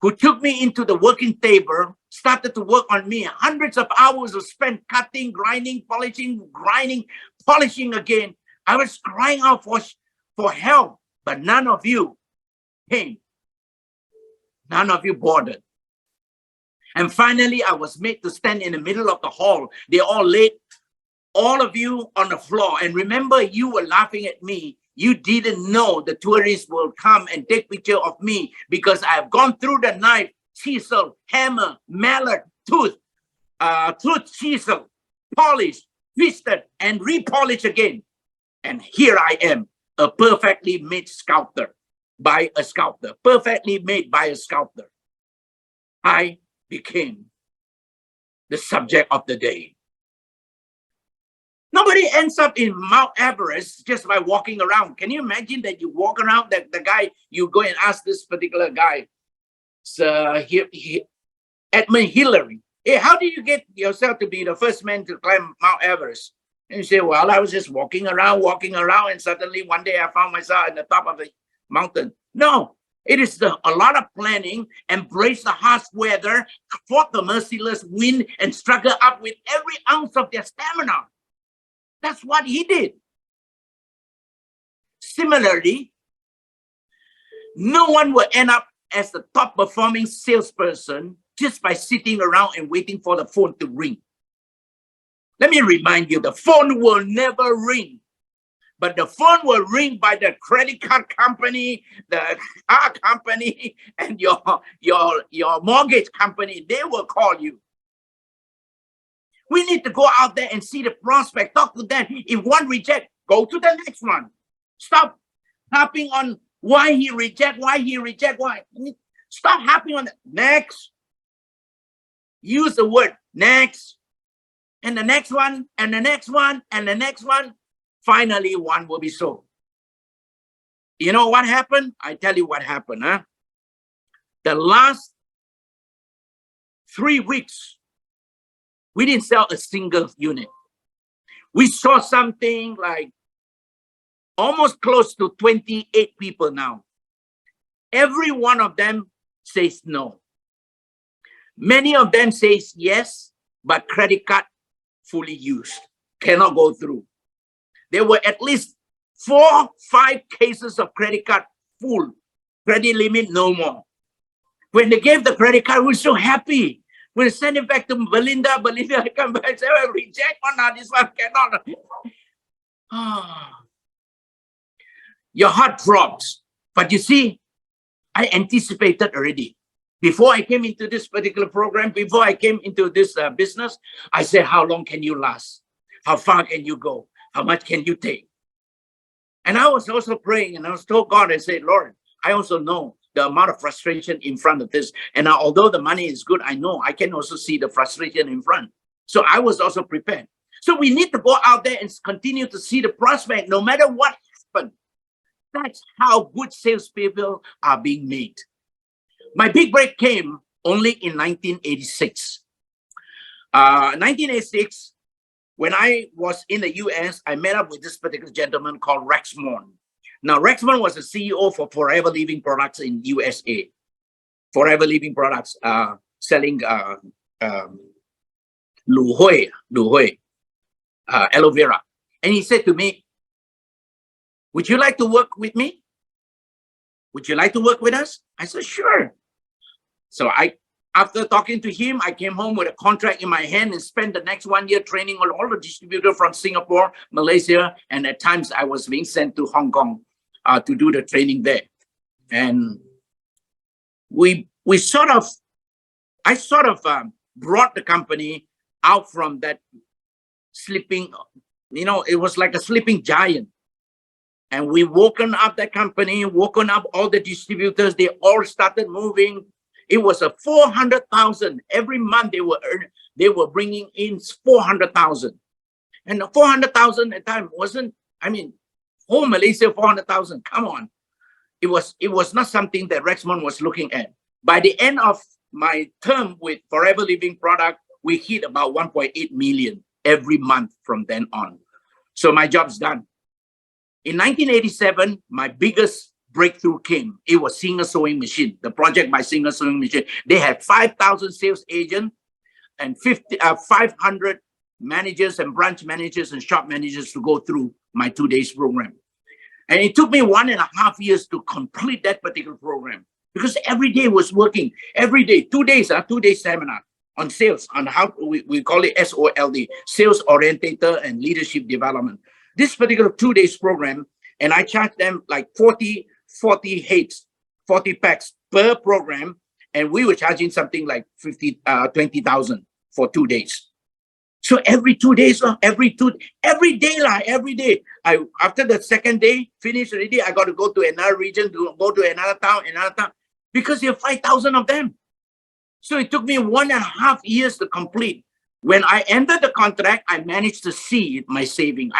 who took me into the working table, started to work on me. Hundreds of hours were spent cutting, grinding, polishing again. I was crying out for help, but none of you came. None of you bothered. And finally, I was made to stand in the middle of the hall. They all laid all of you on the floor. And remember, you were laughing at me. You didn't know the tourists will come and take picture of me because I have gone through the knife, chisel, hammer, mallet, tooth chisel, polish, twisted, and repolish again. And here I am, a perfectly made sculptor by a sculptor, perfectly made by a sculptor. I became the subject of the day. Nobody ends up in Mount Everest just by walking around. Can you imagine that you walk around, that the guy, you go and ask this particular guy, Edmund Hillary, hey, how did you get yourself to be the first man to climb Mount Everest? And you say, well, I was just walking around, and suddenly one day I found myself at the top of the mountain. No, it is a lot of planning, embrace the harsh weather, fought the merciless wind, and struggle up with every ounce of their stamina. That's what he did. Similarly, no one will end up as the top performing salesperson just by sitting around and waiting for the phone to ring. Let me remind you, the phone will never ring, but the phone will ring by the credit card company, the car company, and your mortgage company. They will call you. We need to go out there and see the prospect, talk to them. If one reject, go to the next one. Stop harping on why he reject, why. Stop harping on the next. Use the word next. And the next one, and the next one, and the next one. Finally, one will be sold. You know what happened? I tell you what happened, huh? The last 3 weeks, we didn't sell a single unit. We saw something like almost close to 28 people now. Every one of them says no. Many of them says yes, but credit card fully used, cannot go through. There were at least 4-5 cases of credit card full, credit limit no more. When they gave the credit card, we were so happy. When I send it back to Belinda come back and say, well, reject one now, this one cannot. Your heart drops. But you see, I anticipated already. Before I came into this particular program, before I came into this business, I said, how long can you last? How far can you go? How much can you take? And I was also praying, and I was told God, I said, Lord, I also know the amount of frustration in front of this. And although the money is good, I know I can also see the frustration in front. So I was also prepared. So we need to go out there and continue to see the prospect no matter what happens. That's how good salespeople are being made. My big break came only in 1986. 1986, when I was in the US, I met up with this particular gentleman called Rexmond. Now, Rexmond was the CEO for Forever Living Products in USA. Forever Living Products selling 𝘗𝘰𝘸𝘦𝘳, aloe vera. And he said to me, would you like to work with me? Would you like to work with us? I said, sure. So after talking to him, I came home with a contract in my hand and spent the next 1 year training on all the distributors from Singapore, Malaysia, and at times I was being sent to Hong Kong to do the training there. And I sort of brought the company out from that sleeping, it was like a sleeping giant. And we woken up that company, woken up all the distributors, they all started moving. It was a 400,000 every month. They were bringing in 400,000, and the 400,000 at the time wasn't. I mean, whole Malaysia 400,000. Come on, it was not something that Rexmond was looking at. By the end of my term with Forever Living Product, we hit about 1.8 million every month from then on. So my job's done. In 1987, my biggest breakthrough came. It was Singer Sewing Machine, the project by Singer Sewing Machine. They had 5,000 sales agents and 500 managers and branch managers and shop managers to go through my 2 days program. And it took me 1.5 years to complete that particular program because every day was working. Every day, 2 days, 2 day seminar on sales, on how we call it SOLD, Sales Orientator and Leadership Development. This particular 2 days program, and I charged them like 40 heads, 40 packs per program, and we were charging something like 20,000 for 2 days. So every 2 days, every day. After the second day finished already, I got to go to another region, go to another town, because there are 5,000 of them. So it took me 1.5 years to complete. When I ended the contract, I managed to see my saving.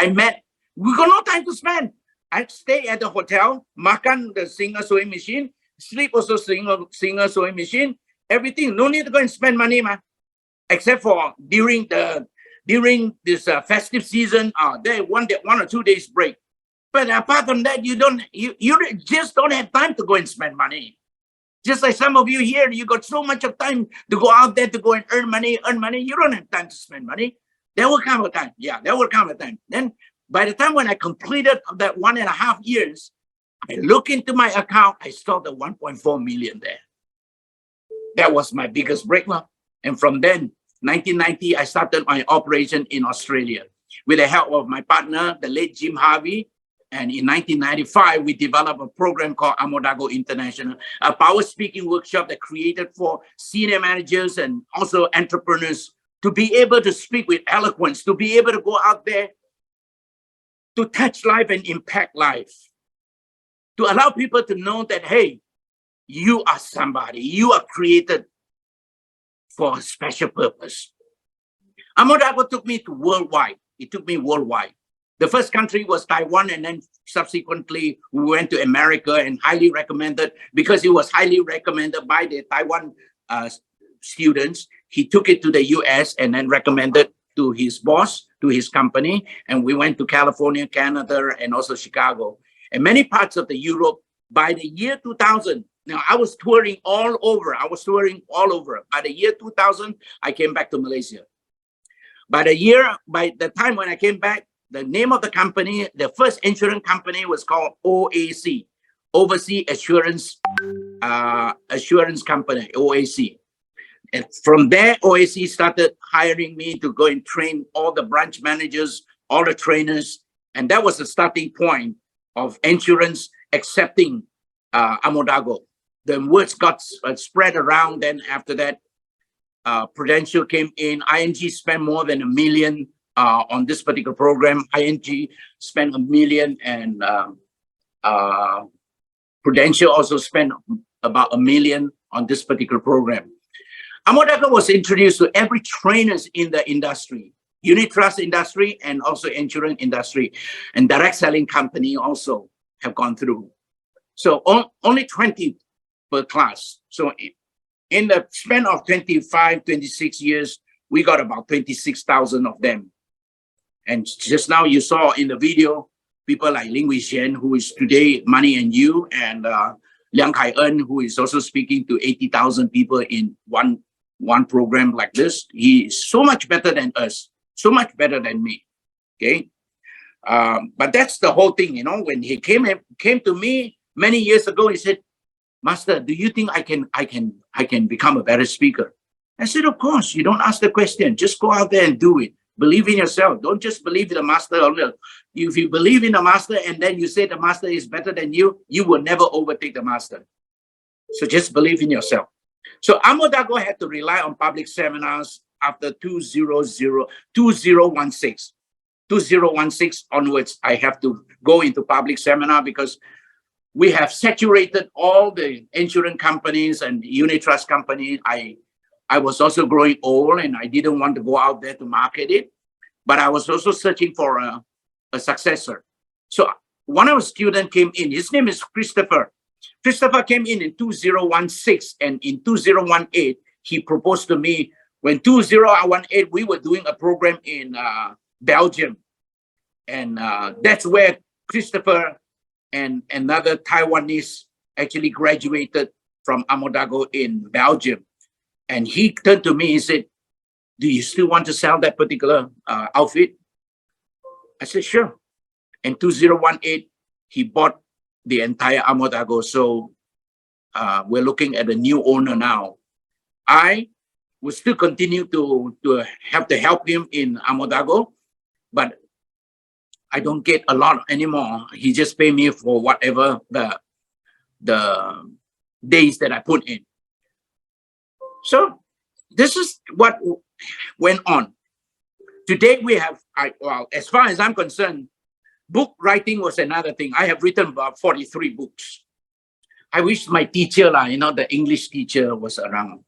We got no time to spend. I stay at the hotel, makan the singer sewing machine, sleep also singer sewing machine, everything. No need to go and spend money, man. Except for during this festive season, there one or 2 days break. But apart from that, you just don't have time to go and spend money. Just like some of you here, you got so much of time to go out there to go and earn money. You don't have time to spend money. There will come a time. Yeah, there will come a time. Then by the time when I completed that 1.5 years, I look into my account, I saw the 1.4 million there. That was my biggest break. And from then, 1990, I started my operation in Australia with the help of my partner, the late 𝘗𝘯𝘕. And in 1995, we developed a program called 𝘗𝘮𝘳𝑚𝑜𝑑𝑎𝑔𝑜 International, a power speaking workshop that created for senior managers and also entrepreneurs to be able to speak with eloquence, to be able to go out there to touch life and impact life, to allow people to know that, hey, you are somebody, you are created for a special purpose. 𝘗𝘮𝑚𝑜𝑑𝑎𝑔𝑜 took me to worldwide. It took me worldwide. The first country was Taiwan, and then subsequently we went to America, and highly recommended, because it was highly recommended by the Taiwan students. He took it to the US and then recommended to his boss, to his company, and we went to California, Canada, and also Chicago, and many parts of the Europe. By the year 2000, now I was touring all over. By the year 2000, I came back to Malaysia. By the time when I came back, the name of the company, the first insurance company, was called OAC, Overseas Assurance Company, OAC. And from there, OAC started hiring me to go and train all the branch managers, all the trainers. And that was the starting point of insurance accepting 𝘗𝘮𝑚𝑜𝑑𝑎𝑔𝑜. The words got spread around. Then after that, Prudential came in. ING spent more than $1 million on this particular program. ING spent $1 million, and Prudential also spent about $1 million on this particular program. 𝘗𝘮𝑚𝑜𝑑𝑎𝑔𝑜 was introduced to every trainers in the industry, unit trust industry, and also insurance industry, and direct selling company also have gone through. So only 20 per class. So in the span of 25, 26 years, we got about 26,000 of them. And just now you saw in the video, people like 𝘗𝘰𝘨𝑚, who is today Money and You, and 𝘗𝘰𝘨𝑚, who is also speaking to 80,000 people in one program like this. He is so much better than us, so much better than me. Okay. But that's the whole thing, you know. When he came to me many years ago, he said, "Master, do you think I can become a better speaker?" I said, "Of course. You don't ask the question. Just go out there and do it. Believe in yourself. Don't just believe in the master only. If you believe in the master and then you say the master is better than you, you will never overtake the master. So just believe in yourself." So 𝘗𝘮𝑚𝑜𝑑𝑎𝑔𝑜 had to rely on public seminars after 2016 onwards. I have to go into public seminar because we have saturated all the insurance companies and unit trust companies. I was also growing old, and I didn't want to go out there to market it, but I was also searching for a successor. So one of the students came in. His name is Christopher. Christopher came in 2016, and in 2018, he proposed to me. When 2018, we were doing a program in Belgium, and that's where Christopher and another Taiwanese actually graduated from 𝘗𝘮𝑚𝑜𝑑𝑎𝑔𝑜 in Belgium. And he turned to me, he said, "Do you still want to sell that particular outfit?" I said, "Sure." In 2018, he bought the entire 𝘗𝘮𝑚𝑜𝑑𝑎𝑔𝑜. So we're looking at a new owner now. I will still continue to have to help him in 𝘗𝘮𝑚𝑜𝑑𝑎𝑔𝑜, but I don't get a lot anymore. He just pay me for whatever the days that I put in. So this is what went on. Today we have, well, as far as I'm concerned, book writing was another thing. I have written about 43 books. I wish my teacher, the English teacher was around,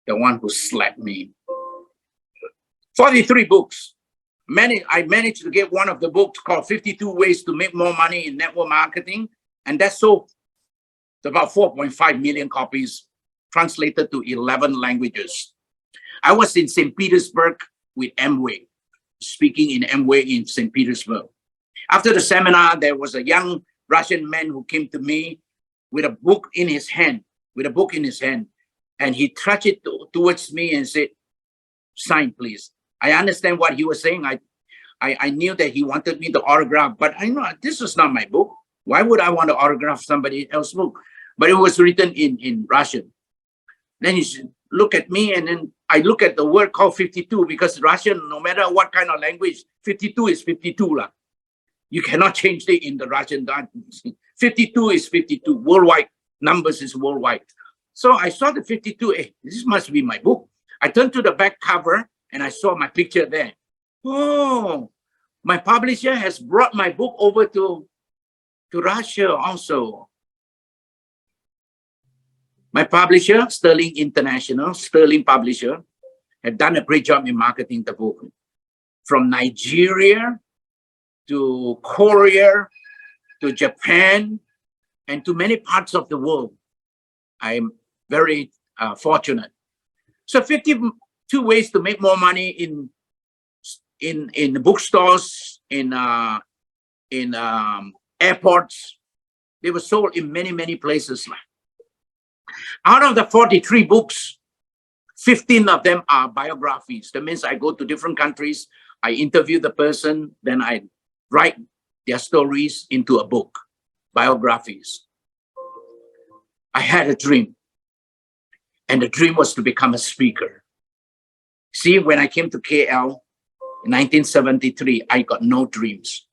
the one who slapped me. 43 books. I managed to get one of the books called 52 Ways to Make More Money in Network Marketing. And that sold about 4.5 million copies, translated to 11 languages. I was in St. Petersburg with 𝘗𝘗𝘬𝘬, speaking in 𝘗𝘗𝘬𝘬 in St. Petersburg. After the seminar, there was a young Russian man who came to me with a book in his hand, and he touched it towards me and said, "Sign, please." I understand what he was saying. I knew that he wanted me to autograph, but I know this is not my book. Why would I want to autograph somebody else's book? But it was written in Russian. Then he said, look at me, and then I look at the word called 52, because Russian, no matter what kind of language, 52 is 52 lah. You cannot change it in the Russian. 52 is 52. Worldwide numbers is worldwide. So I saw the 52. Hey, this must be my book. I turned to the back cover and I saw my picture there. Oh, my publisher has brought my book over to Russia also. My publisher, Sterling International, Sterling Publisher, had done a great job in marketing the book. From Nigeria to Korea to Japan and to many parts of the world. I'm very fortunate. So 52 ways to make more money in the bookstores, in airports. They were sold in many places. Out of the 43 books, 15 of them are biographies. That means I go to different countries, I interview the person, then I write their stories into a book, biographies. I had a dream, and the dream was to become a speaker. See, when I came to KL in 1973, I got no dreams.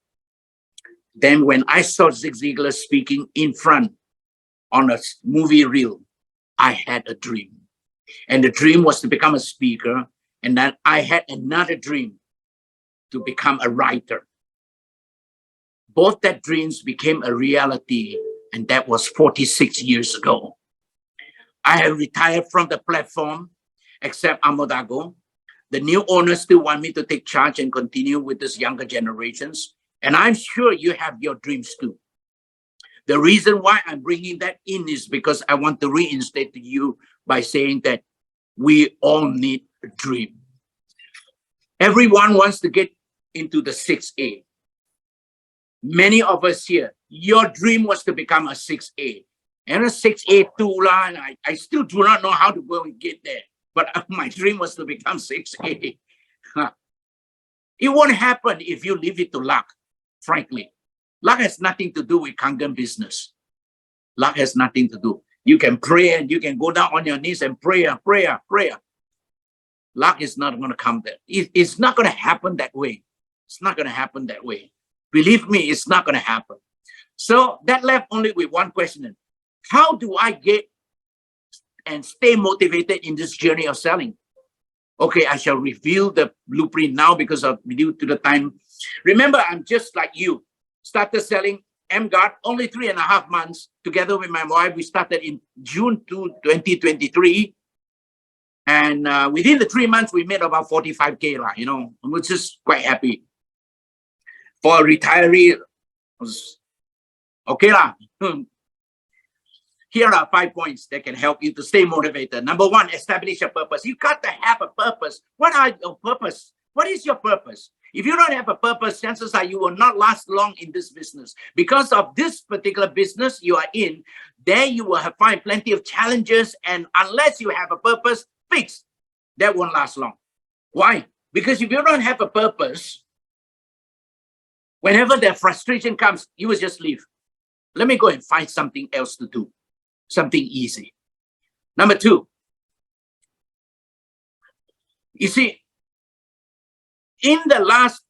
Then when I saw Zig Ziglar speaking in front on a movie reel, I had a dream. And the dream was to become a speaker, and then I had another dream to become a writer. Both that dreams became a reality, and that was 46 years ago. I have retired from the platform, except Amodago. The new owners still want me to take charge and continue with this younger generations. And I'm sure you have your dreams too. The reason why I'm bringing that in is because I want to reinstate to you by saying that we all need a dream. Everyone wants to get into the 6A. Many of us here, your dream was to become a 6A. And a 6A too, and I still do not know how to go and get there. But my dream was to become 6A. It won't happen if you leave it to luck, frankly. Luck has nothing to do with Kangen business. Luck has nothing to do. You can pray and you can go down on your knees and pray. Luck is not going to come there. It's not going to happen that way. It's not going to happen that way. Believe me, it's not going to happen. So that left only with one question. How do I get and stay motivated in this journey of selling? Okay, I shall reveal the blueprint now because of due to the time. Remember, I'm just like you. Started selling 𝘗𝑚𝑔uard only 3.5 months. Together with my wife, we started in June 2023. And within the 3 months, we made about 45K, you know, which is quite happy. For a retiree, okay lah. Here are 5 points that can help you to stay motivated. Number one, establish a purpose. You got to have a purpose. What are your purpose? What is your purpose? If you don't have a purpose, chances are you will not last long in this business. Because of this particular business you are in, there you will find plenty of challenges. And unless you have a purpose fixed, that won't last long. Why? Because if you don't have a purpose, whenever the frustration comes, you will just leave. Let me go and find something else to do. Something easy. Number two, you see, in the last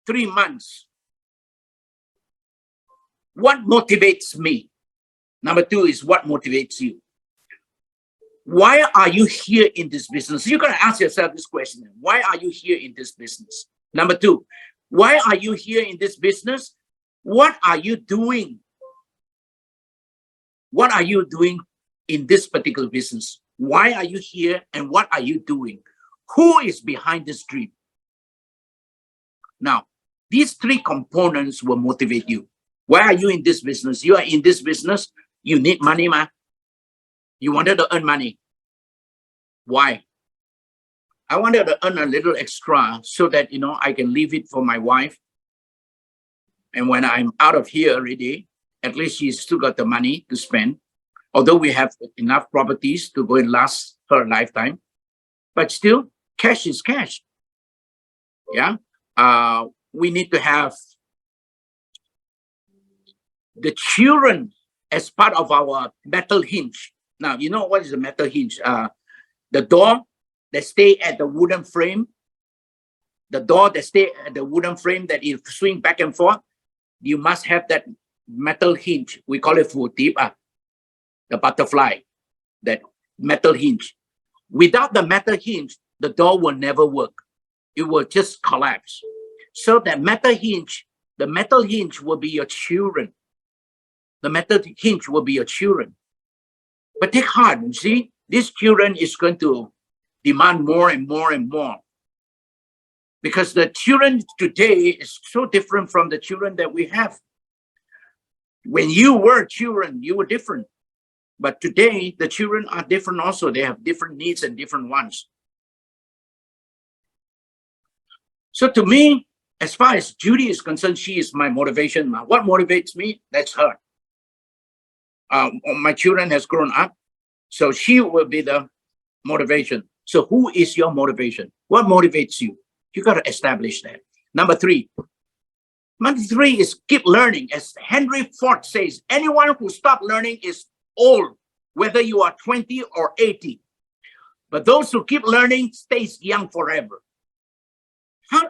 3 months, what motivates me? Number two is what motivates you. Why are you here in this business? You're going to ask yourself this question. Why are you here in this business? Number two, why are you here in this business? What are you doing? What are you doing in this particular business? Why are you here and what are you doing? Who is behind this dream? Now, these three components will motivate you. Why are you in this business? You are in this business. You need money, ma. You wanted to earn money. Why? I wanted to earn a little extra so that, I can leave it for my wife. And when I'm out of here already, at least she's still got the money to spend. Although we have enough properties to go and last her lifetime, but still, cash is cash. Yeah. We need to have the children as part of our metal hinge. Now, you know what is a metal hinge? The door that stay at the wooden frame, that is swing back and forth, you must have that metal hinge. We call it 𝘗𝘰𝘸𝘦𝘳, the butterfly, that metal hinge. Without the metal hinge, the door will never work. It will just collapse. So that metal hinge, the metal hinge will be your children. The metal hinge will be your children. But take heart, you see, this children is going to demand more and more and more. Because the children today is so different from the children that we have. When you were children, you were different. But today, the children are different also. They have different needs and different wants. So to me, as far as Judy is concerned, she is my motivation. What motivates me? That's her. My children has grown up, so she will be the motivation. So who is your motivation? What motivates you? You got to establish that. Number three is keep learning. As Henry Ford says, anyone who stops learning is old, whether you are 20 or 80. But those who keep learning stays young forever.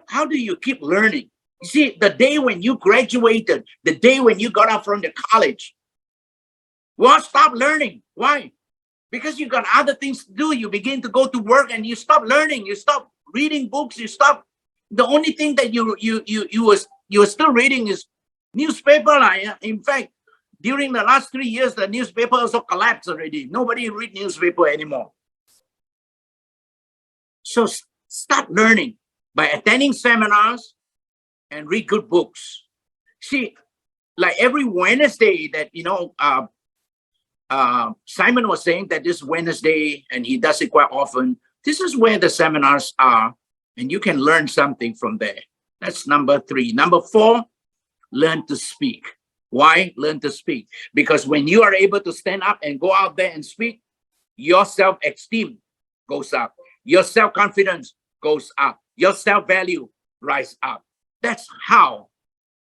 How do you keep learning? You see, the day when you graduated, the day when you got out from the college, well, stop learning. Why? Because you got other things to do. You begin to go to work and you stop learning. You stop reading books. You stop. The only thing that you were still reading is newspaper. In fact, during the last 3 years, the newspaper also collapsed already. Nobody read newspaper anymore. So start learning by attending seminars and read good books. See, like every Wednesday that, Simon was saying that this Wednesday, and he does it quite often, this is where the seminars are, and you can learn something from there. That's number three. Number four, learn to speak. Why learn to speak? Because when you are able to stand up and go out there and speak, your self-esteem goes up. Your self-confidence goes up. Your self-value rise up. That's how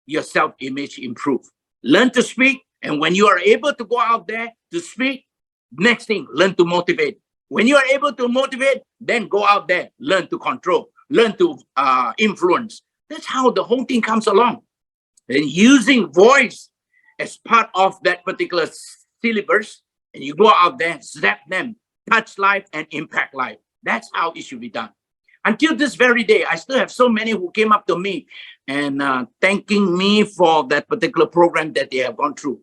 your self-image improve. Learn to speak, and when you are able to go out there to speak, next thing, learn to motivate. When you are able to motivate, then go out there, learn to control, learn to influence. That's how the whole thing comes along. And using voice as part of that particular syllabus, and you go out there, zap them, touch life and impact life. That's how it should be done. Until this very day, I still have so many who came up to me and thanking me for that particular program that they have gone through.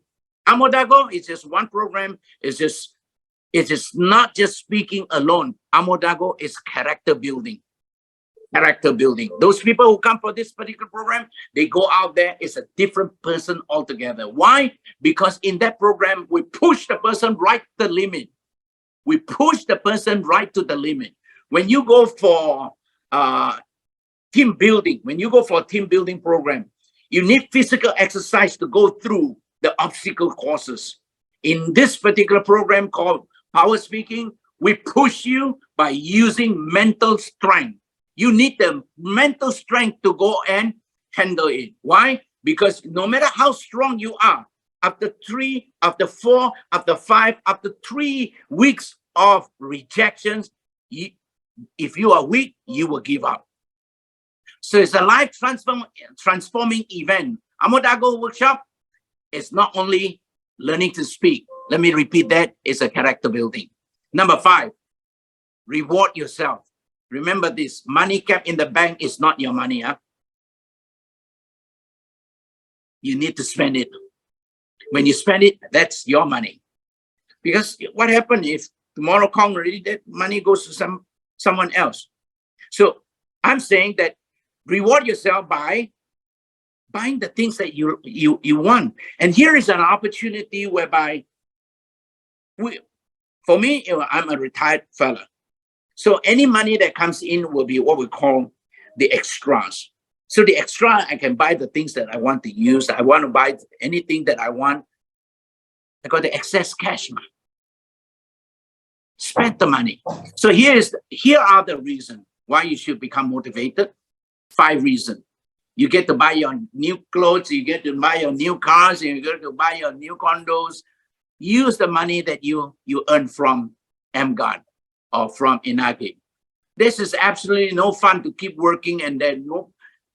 𝘈𝘮𝑗𝑠 is just one program. It is not just speaking alone. 𝘈𝘮𝑗𝑠 is character building. Character building. Those people who come for this particular program, they go out there, it's a different person altogether. Why? Because in that program, we push the person right to the limit. We push the person right to the limit. When you go for team building, when you go for a team building program, you need physical exercise to go through the obstacle courses. In this particular program called Power Speaking, we push you by using mental strength. You need the mental strength to go and handle it. Why? Because no matter how strong you are, after 3, after 4, after 5, after 3 weeks of rejections, if you are weak, you will give up. So it's a life transforming event. 𝘈𝘮𝑗𝑠 workshop is not only learning to speak. Let me repeat that. It's a character building. Number 5, reward yourself. Remember this, money kept in the bank is not your money. You need to spend it. When you spend it, that's your money. Because what happens if tomorrow Kong already, that money goes to someone else? So I'm saying that reward yourself by buying the things that you want. And here is an opportunity whereby for me, I'm a retired fella. So any money that comes in will be what we call the extras. So the extra, I can buy the things that I want to use. I want to buy anything that I want. I got the excess cash, man. Spend the money. So here are the reasons why you should become motivated. 5 reasons. You get to buy your new clothes, you get to buy your new cars, and you get to buy your new condos. Use the money that you earn from 𝘗𝘗𝘮 or from Enagic. This is absolutely no fun to keep working and then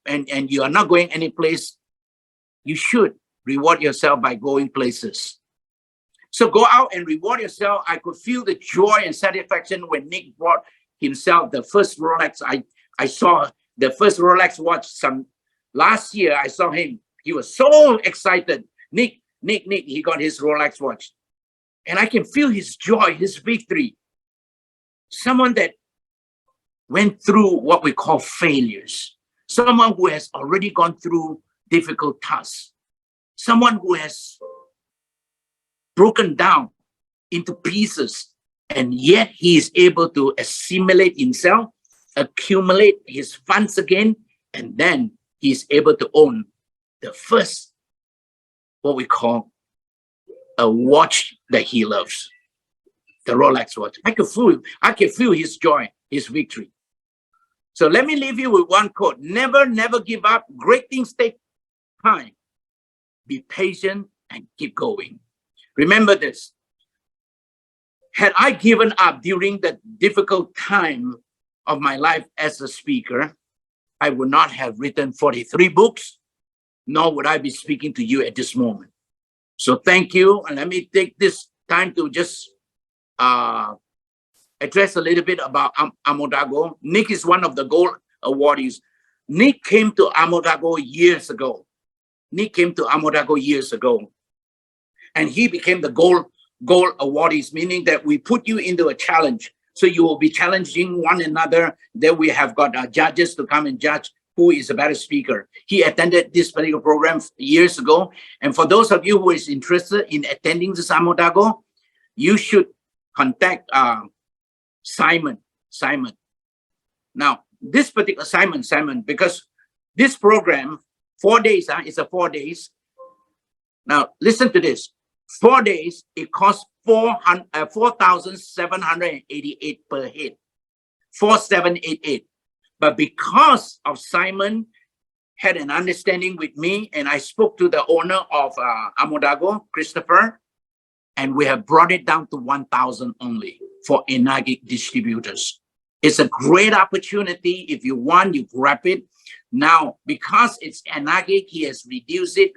and you are not going any place. You should reward yourself by going places. So go out and reward yourself. I could feel the joy and satisfaction when Nick brought himself the first Rolex. I saw the first Rolex watch last year. I saw him. He was so excited. Nick, he got his Rolex watch. And I can feel his joy, his victory. Someone that went through what we call failures. Someone who has already gone through difficult tasks. Someone who has broken down into pieces, and yet he is able to assimilate himself, accumulate his funds again, and then he is able to own the first, what we call a watch that he loves, the Rolex watch. I can feel his joy, his victory. So let me leave you with one quote: never give up. Great things take time. Be patient and keep going. Remember this. Had I given up during the difficult time of my life as a speaker, I would not have written 43 books, nor would I be speaking to you at this moment. So thank you. And let me take this time to just address a little bit about 𝘗𝘗𝘮𝘗𝘗. Nick is one of the gold awardees. Nick came to 𝘗𝘗𝘮𝘗𝘗 years ago. And he became the gold awardees, meaning that we put you into a challenge. So you will be challenging one another. Then we have got judges to come and judge who is a better speaker. He attended this particular program years ago. And for those of you who is interested in attending this 𝘗𝘗𝘮𝘗𝘗, you should contact Simon. Now, this particular Simon, because this program, 4 days, it's a 4 days. Now, listen to this. 4 days, it costs 4,788 per head. 4,788. But because of Simon had an understanding with me, and I spoke to the owner of 𝘗𝘗𝘮𝘗𝘗, Christopher, and we have brought it down to 1,000 only for Enagic distributors. It's a great opportunity. If you want, you grab it. Now, because it's Enagic, he has reduced it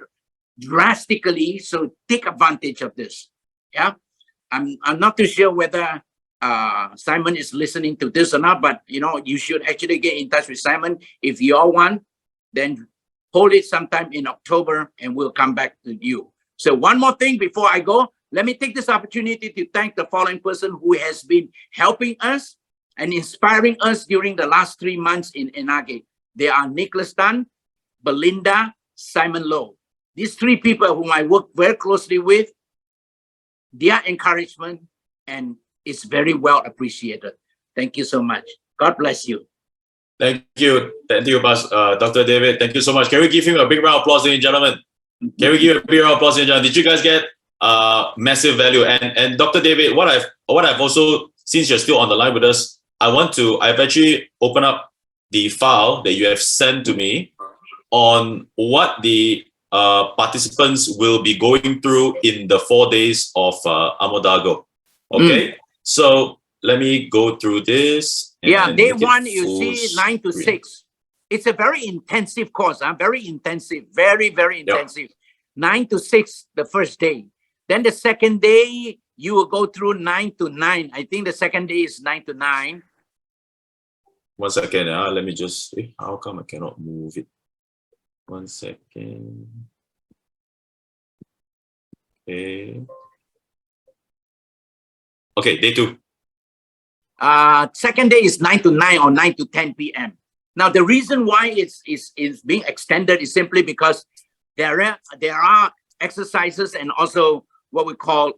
drastically. So take advantage of this. Yeah, I'm not too sure whether Simon is listening to this or not, but you should actually get in touch with Simon. If you all want, then hold it sometime in October and we'll come back to you. So one more thing before I go, let me take this opportunity to thank the following person who has been helping us and inspiring us during the last 3 months in Enagic. They are Nicholas Tan, Belinda, Simon Lowe. These 3 people whom I work very closely with, their encouragement and it's very well appreciated. Thank you so much. God bless you. Thank you, Dr. David. Thank you so much. Can we give him a big round of applause, ladies and gentlemen? Can we give a big round of applause, ladies and gentlemen? Did you guys get massive value? And Dr. David, what I've also, since you're still on the line with us, I've actually opened up the file that you have sent to me on what the participants will be going through in the 4 days of 𝘗𝘗𝘮𝘗𝘗𝘗. Okay, so let me go through this. Yeah, day 1, you see 9 to 6. It's a very intensive course, very intensive, very, very intensive. Yep. 9 to 6, the first day. Then the second day, you will go through 9 to 9. I think the second day is 9 to 9. 1 second, let me just see. How come I cannot move it? 1 second. Okay. Okay, day 2. Second day is 9 to 9 or 9 to 10 p.m. Now, the reason why it's being extended is simply because there are exercises and also what we call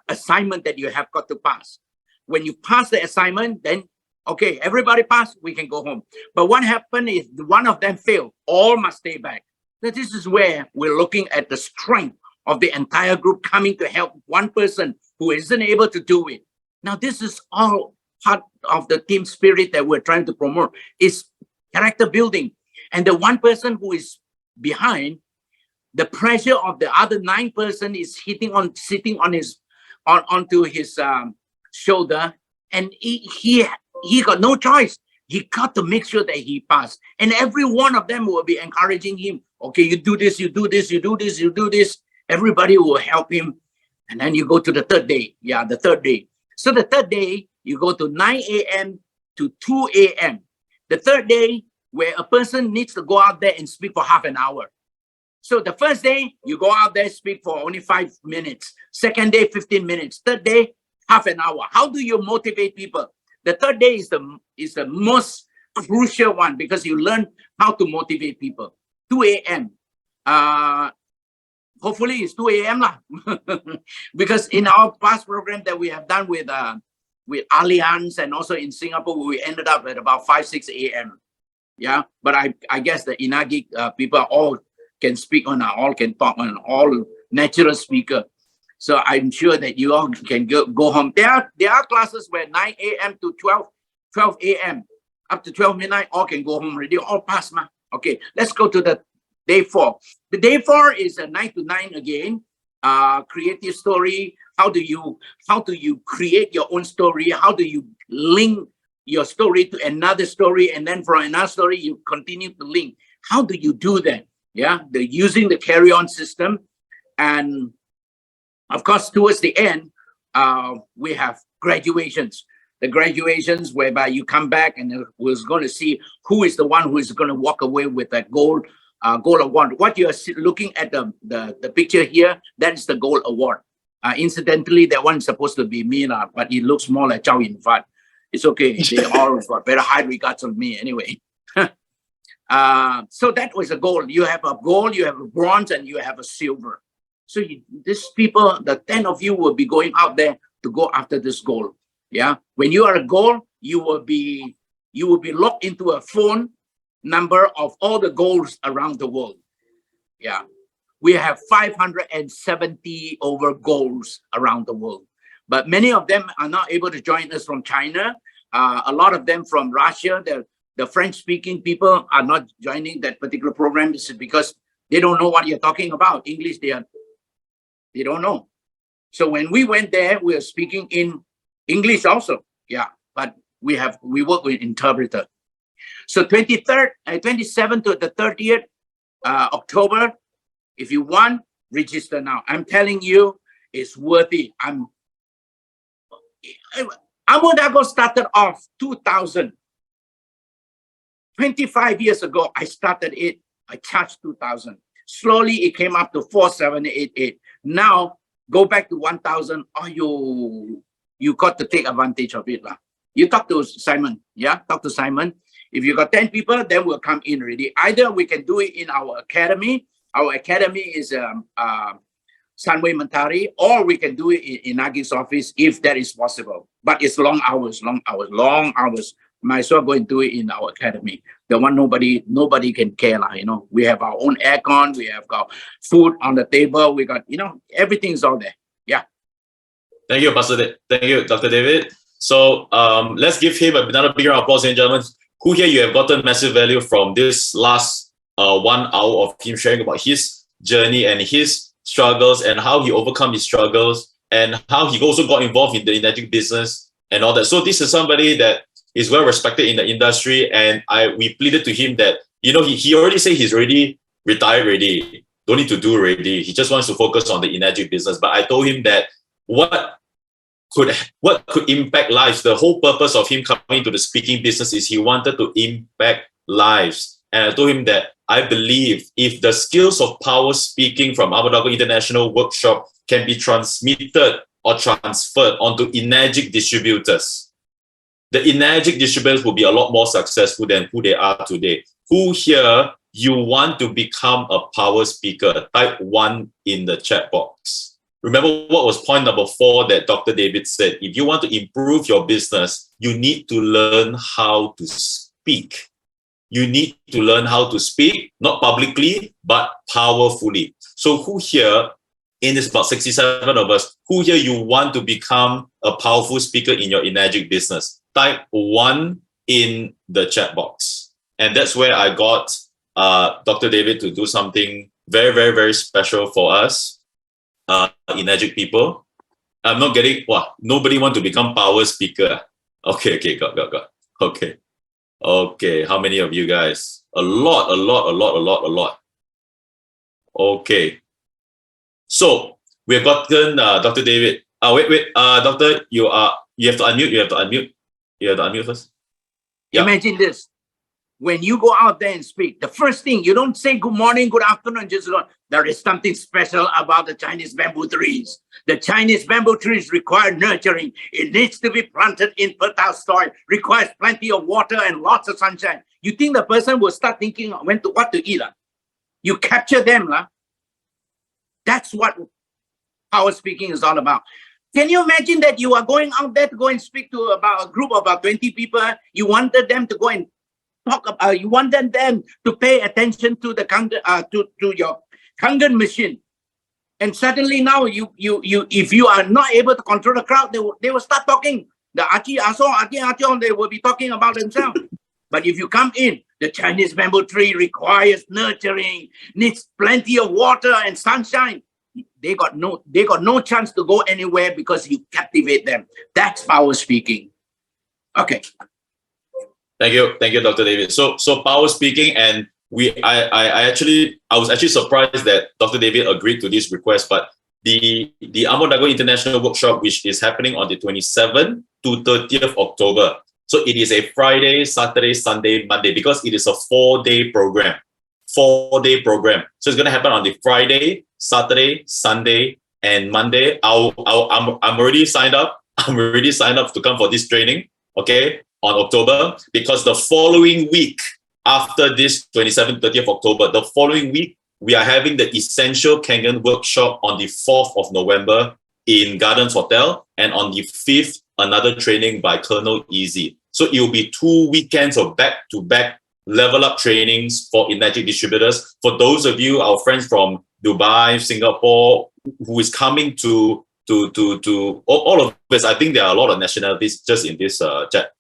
assignment that you have got to pass. When you pass the assignment, then okay, everybody pass, we can go home. But what happened is one of them failed, all must stay back. So this is where we're looking at the strength of the entire group coming to help one person who isn't able to do it. Now, this is all part of the team spirit that we're trying to promote, is character building. And the one person who is behind, the pressure of the other 9 person is sitting onto his shoulder, and he got no choice. He got to make sure that he passed. And every one of them will be encouraging him. Okay, you do this, you do this, you do this, you do this. Everybody will help him. And then you go to the third day. Yeah, the third day. So the third day, you go to 9 a.m. to 2 a.m. The third day, where a person needs to go out there and speak for half an hour. So the first day, you go out there, speak for only 5 minutes. Second day, 15 minutes. Third day, half an hour. How do you motivate people? The third day is the most crucial one, because you learn how to motivate people. 2 a.m. Hopefully it's 2 a.m. lah. Because in our past program that we have done with Allianz and also in Singapore, we ended up at about 5, 6 a.m. Yeah, but I guess the Enagic people all can speak on, all can talk on, all natural speaker. So I'm sure that you all can go home. There are classes where 9 a.m. to 12 a.m. up to 12 midnight, all can go home already, all pass ma. Okay, let's go to the day 4. The day 4 is a 9 to 9 again. Creative story. How do you create your own story? How do you link your story to another story, and then from another story you continue to link? How do you do that? Yeah, using the carry-on system. And of course, towards the end, we have graduations. The graduations whereby you come back and we're going to see who is the one who is going to walk away with that gold award. What you are looking at the picture here, that is the gold award. Incidentally, that one is supposed to be me, but it looks more like 𝘗𝘰𝘸𝘦𝘳. It's okay. They all got very high regards of me anyway. So that was a gold. You have a gold, you have a bronze, and you have a silver. So these people, the 10 of you will be going out there to go after this gold. Yeah. When you are a gold, you will be locked into a phone number of all the golds around the world. Yeah. We have 570 over golds around the world. But many of them are not able to join us from China. A lot of them from Russia. The French-speaking people are not joining that particular program. This is because they don't know what you're talking about. English, they don't know. So when we went there, we were speaking in English also. Yeah, but we work with interpreter. So 27th to the 30th October, if you want, register now. I'm telling you, it's worthy. Amo started off 2000. 25 years ago, I started it. I charged 2,000. Slowly, it came up to 4,788. Now, go back to 1,000. Oh, you got to take advantage of it lah. You talk to Simon. Yeah, talk to Simon. If you got 10 people, then we'll come in already. Either we can do it in our academy. Our academy is 𝘗𝘗𝘮𝘮𝘰, or we can do it in Enagic's office if that is possible. But it's long hours. Might as well go and do it in our academy. The one nobody can care lah. You know, we have our own aircon, we have got food on the table, we got, everything's all there. Yeah. Thank you, Thank you, Dr. David. So let's give him another big round of applause, ladies and gentlemen. Who here you have gotten massive value from this last 1 hour of him sharing about his journey and his struggles and how he overcome his struggles and how he also got involved in the Enagic business and all that. So this is somebody that is well respected in the industry, and we pleaded to him that he already said he's already retired already, don't need to do already. He just wants to focus on the Enagic business. But I told him that what could impact lives. The whole purpose of him coming to the speaking business is he wanted to impact lives. And I told him that I believe if the skills of power speaking from Abu Dhabi International Workshop can be transmitted or transferred onto Enagic distributors, the Enagic distributors will be a lot more successful than who they are today. Who here you want to become a power speaker? Type 1 in the chat box. Remember what was point number 4 that Dr. David said? If you want to improve your business, you need to learn how to speak. You need to learn how to speak, not publicly, but powerfully. So who here, in this about 67 of us, who here you want to become a powerful speaker in your Enagic business? Type 1 in the chat box. And that's where I got Dr. David to do something very, very, very special for us, Enagic people. I'm not getting, nobody want to become power speaker. Okay, got. Okay, how many of you guys? A lot. Okay. So we have gotten Dr. David. Wait, doctor, you have to unmute. You have to unmute first. Yep. Imagine this. When you go out there and speak, the first thing, you don't say good morning, good afternoon, just go. There is something special about the Chinese bamboo trees. The Chinese bamboo trees require nurturing. It needs to be planted in fertile soil, requires plenty of water and lots of sunshine. You think the person will start thinking what to eat? You capture them. That's what power speaking is all about. Can you imagine that you are going out there to go and speak to about a group of about 20 people? You wanted them to go and talk about, you wanted them to pay attention to the to your Kangen machine. And suddenly now if you are not able to control the crowd, they will start talking. The Achi Aso, they will be talking about themselves. But if you come in, the Chinese bamboo tree requires nurturing, needs plenty of water and sunshine. They got no chance to go anywhere because you captivate them. That's power speaking. Okay. Thank you, Dr. David. So power speaking, and I was actually surprised that Dr. David agreed to this request. But the 𝘈𝘮𝘮𝘰 International Workshop, which is happening on the 27th to 30th October. So it is a Friday, Saturday, Sunday, Monday, because it is a 4-day program. 4-day program. So it's going to happen on the Friday, Saturday, Sunday, and Monday. I'm already signed up. I'm already signed up to come for this training. Okay, on October, because the following week after this 27th, 30th October, the following week, we are having the Essential Kangen workshop on the 4th of November in Gardens Hotel, and on the 5th, another training by 𝘗𝘯𝘰𝘯𝘕. So it will be 2 weekends of back-to-back level up trainings for Enagic distributors. For those of you, our friends from Dubai, Singapore, who is coming to all of us, I think there are a lot of nationalities just in this chat.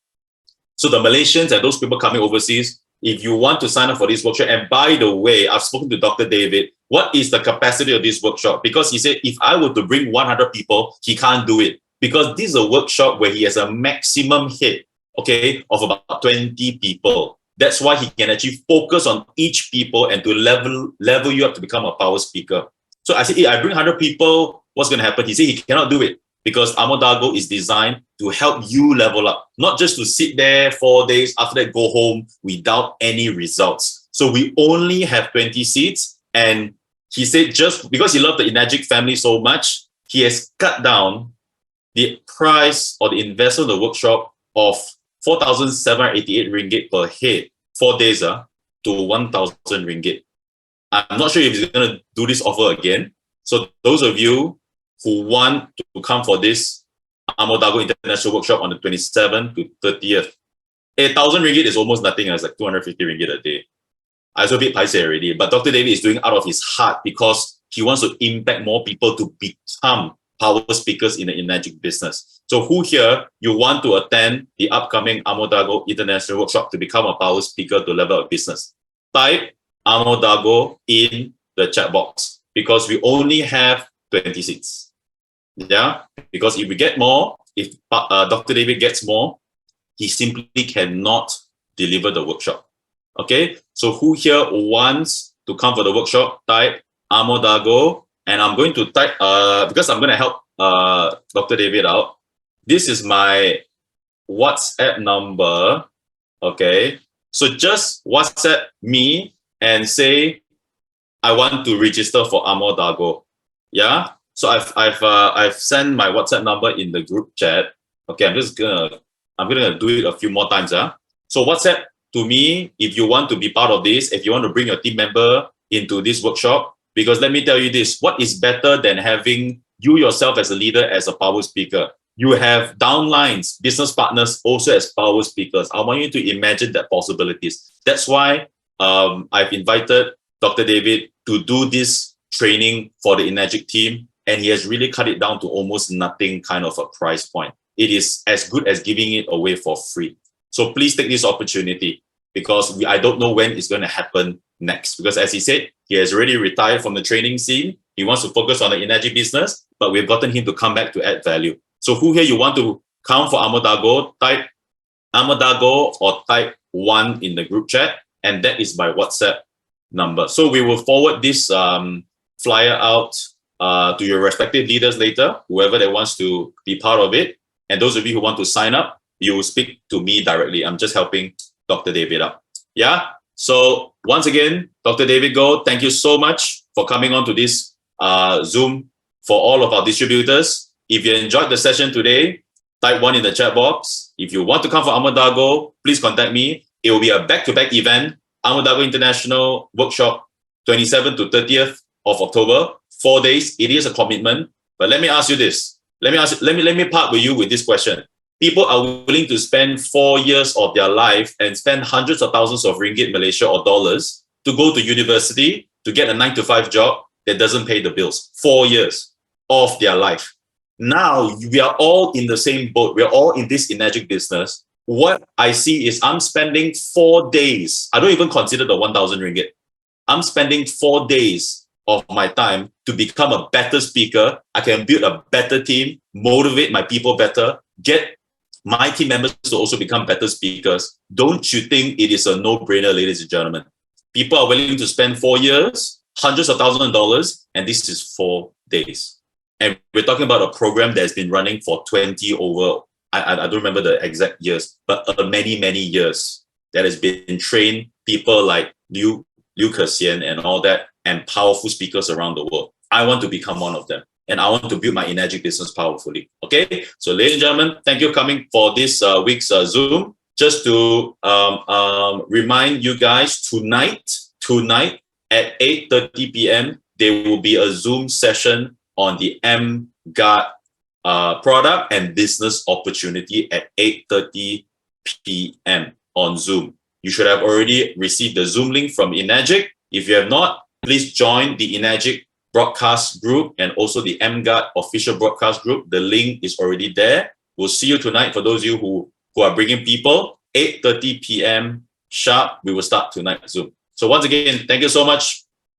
So the Malaysians and those people coming overseas, if you want to sign up for this workshop, and by the way, I've spoken to Dr. David, what is the capacity of this workshop? Because he said, if I were to bring 100 people, he can't do it. Because this is a workshop where he has a maximum hit, okay, of about 20 people. That's why he can actually focus on each people and to level you up to become a power speaker. So I said, if I bring 100 people, what's going to happen? He said he cannot do it because 𝘈𝘮𝘮𝘮 is designed to help you level up, not just to sit there 4 days, after that go home without any results. So we only have 20 seats. And he said just because he loved the Enagic family so much, he has cut down the price or the investment of the workshop of 4,788 ringgit per head, 4 days, to 1,000 ringgit. I'm not sure if he's going to do this offer again. So those of you who want to come for this 𝘈𝘮𝘮𝘮 International Workshop on the 27th to 30th, 1,000 ringgit is almost nothing. It's like 250 ringgit a day. I was a bit paiseh already, but Dr. David is doing out of his heart because he wants to impact more people to become power speakers in the Enagic business. So who here, you want to attend the upcoming 𝘈𝘮𝘮𝘮 International Workshop to become a power speaker to level up business? Type 𝘈𝘮𝘮𝘮 in the chat box because we only have 20 seats. Yeah, because if we get more, if Dr. David gets more, he simply cannot deliver the workshop. Okay, so who here wants to come for the workshop? Type 𝘈𝘮𝘮𝘮, and I'm going to type because I'm going to help Dr. David out. This is my WhatsApp number. Okay, so just WhatsApp me and say I want to register for 𝘈𝘮𝘮𝘮. Yeah. So I've sent my WhatsApp number in the group chat. Okay, I'm just gonna I'm going to do it a few more times. So WhatsApp to me if you want to be part of this, if you want to bring your team member into this workshop, because let me tell you this, what is better than having you yourself as a leader, as a power speaker? You have downlines, business partners also as power speakers. I want you to imagine that possibilities. That's why I've invited Dr. David to do this training for the Enagic team, and he has really cut it down to almost nothing kind of a price point. It is as good as giving it away for free. So please take this opportunity, because I don't know when it's going to happen next. Because as he said, he has already retired from the training scene. He wants to focus on the Enagic business, but we've gotten him to come back to add value. So who here you want to come for 𝘈𝘗𝘗𝘗, type 𝘈𝘗𝘗𝘗 or type 1 in the group chat, and that is by WhatsApp number. So we will forward this flyer out to your respective leaders later, whoever that wants to be part of it. And those of you who want to sign up, you will speak to me directly. I'm just helping Dr. David out. Yeah. So once again, Dr. David Goh, thank you so much for coming on to this Zoom for all of our distributors. If you enjoyed the session today, type 1 in the chat box. If you want to come for 𝘈𝘗𝘗𝘗, please contact me. It will be a back-to-back event, 𝘈𝘗𝘗𝘗 International Workshop, 27th to 30th of October, 4 days. It is a commitment. But let me ask you this. Let me part with you with this question. People are willing to spend 4 years of their life and spend hundreds of thousands of ringgit, Malaysia, or dollars to go to university to get a 9-to-5 job that doesn't pay the bills. 4 years of their life. Now we are all in the same boat. We are all in this Enagic business. What I see is I'm spending 4 days. I don't even consider the 1,000 ringgit. I'm spending 4 days of my time to become a better speaker. I can build a better team, motivate my people better, get my team members to also become better speakers. Don't you think it is a no-brainer, ladies and gentlemen? People are willing to spend 4 years, hundreds of thousands of dollars, and this is 4 days. And we're talking about a program that's been running for 20 over, I don't remember the exact years, but many, many years that has been trained people like 𝘗𝘗𝘯𝘕𝘗𝘯𝘢 and all that, and powerful speakers around the world. I want to become one of them. And I want to build my Enagic business powerfully. Okay? So ladies and gentlemen, thank you for coming for this week's Zoom. Just to remind you guys, tonight at 8:30 p.m., there will be a Zoom session on the 𝘗𝘗𝘗𝘗 product and business opportunity at 8:30 p.m. on Zoom. You should have already received the Zoom link from Enagic. If you have not, please join the Enagic broadcast group and also the 𝘗𝘗𝘗𝘗 official broadcast group. The link is already there. We'll see you tonight. For those of you who are bringing people, 8:30 p.m. sharp, we will start tonight's Zoom. So once again, thank you so much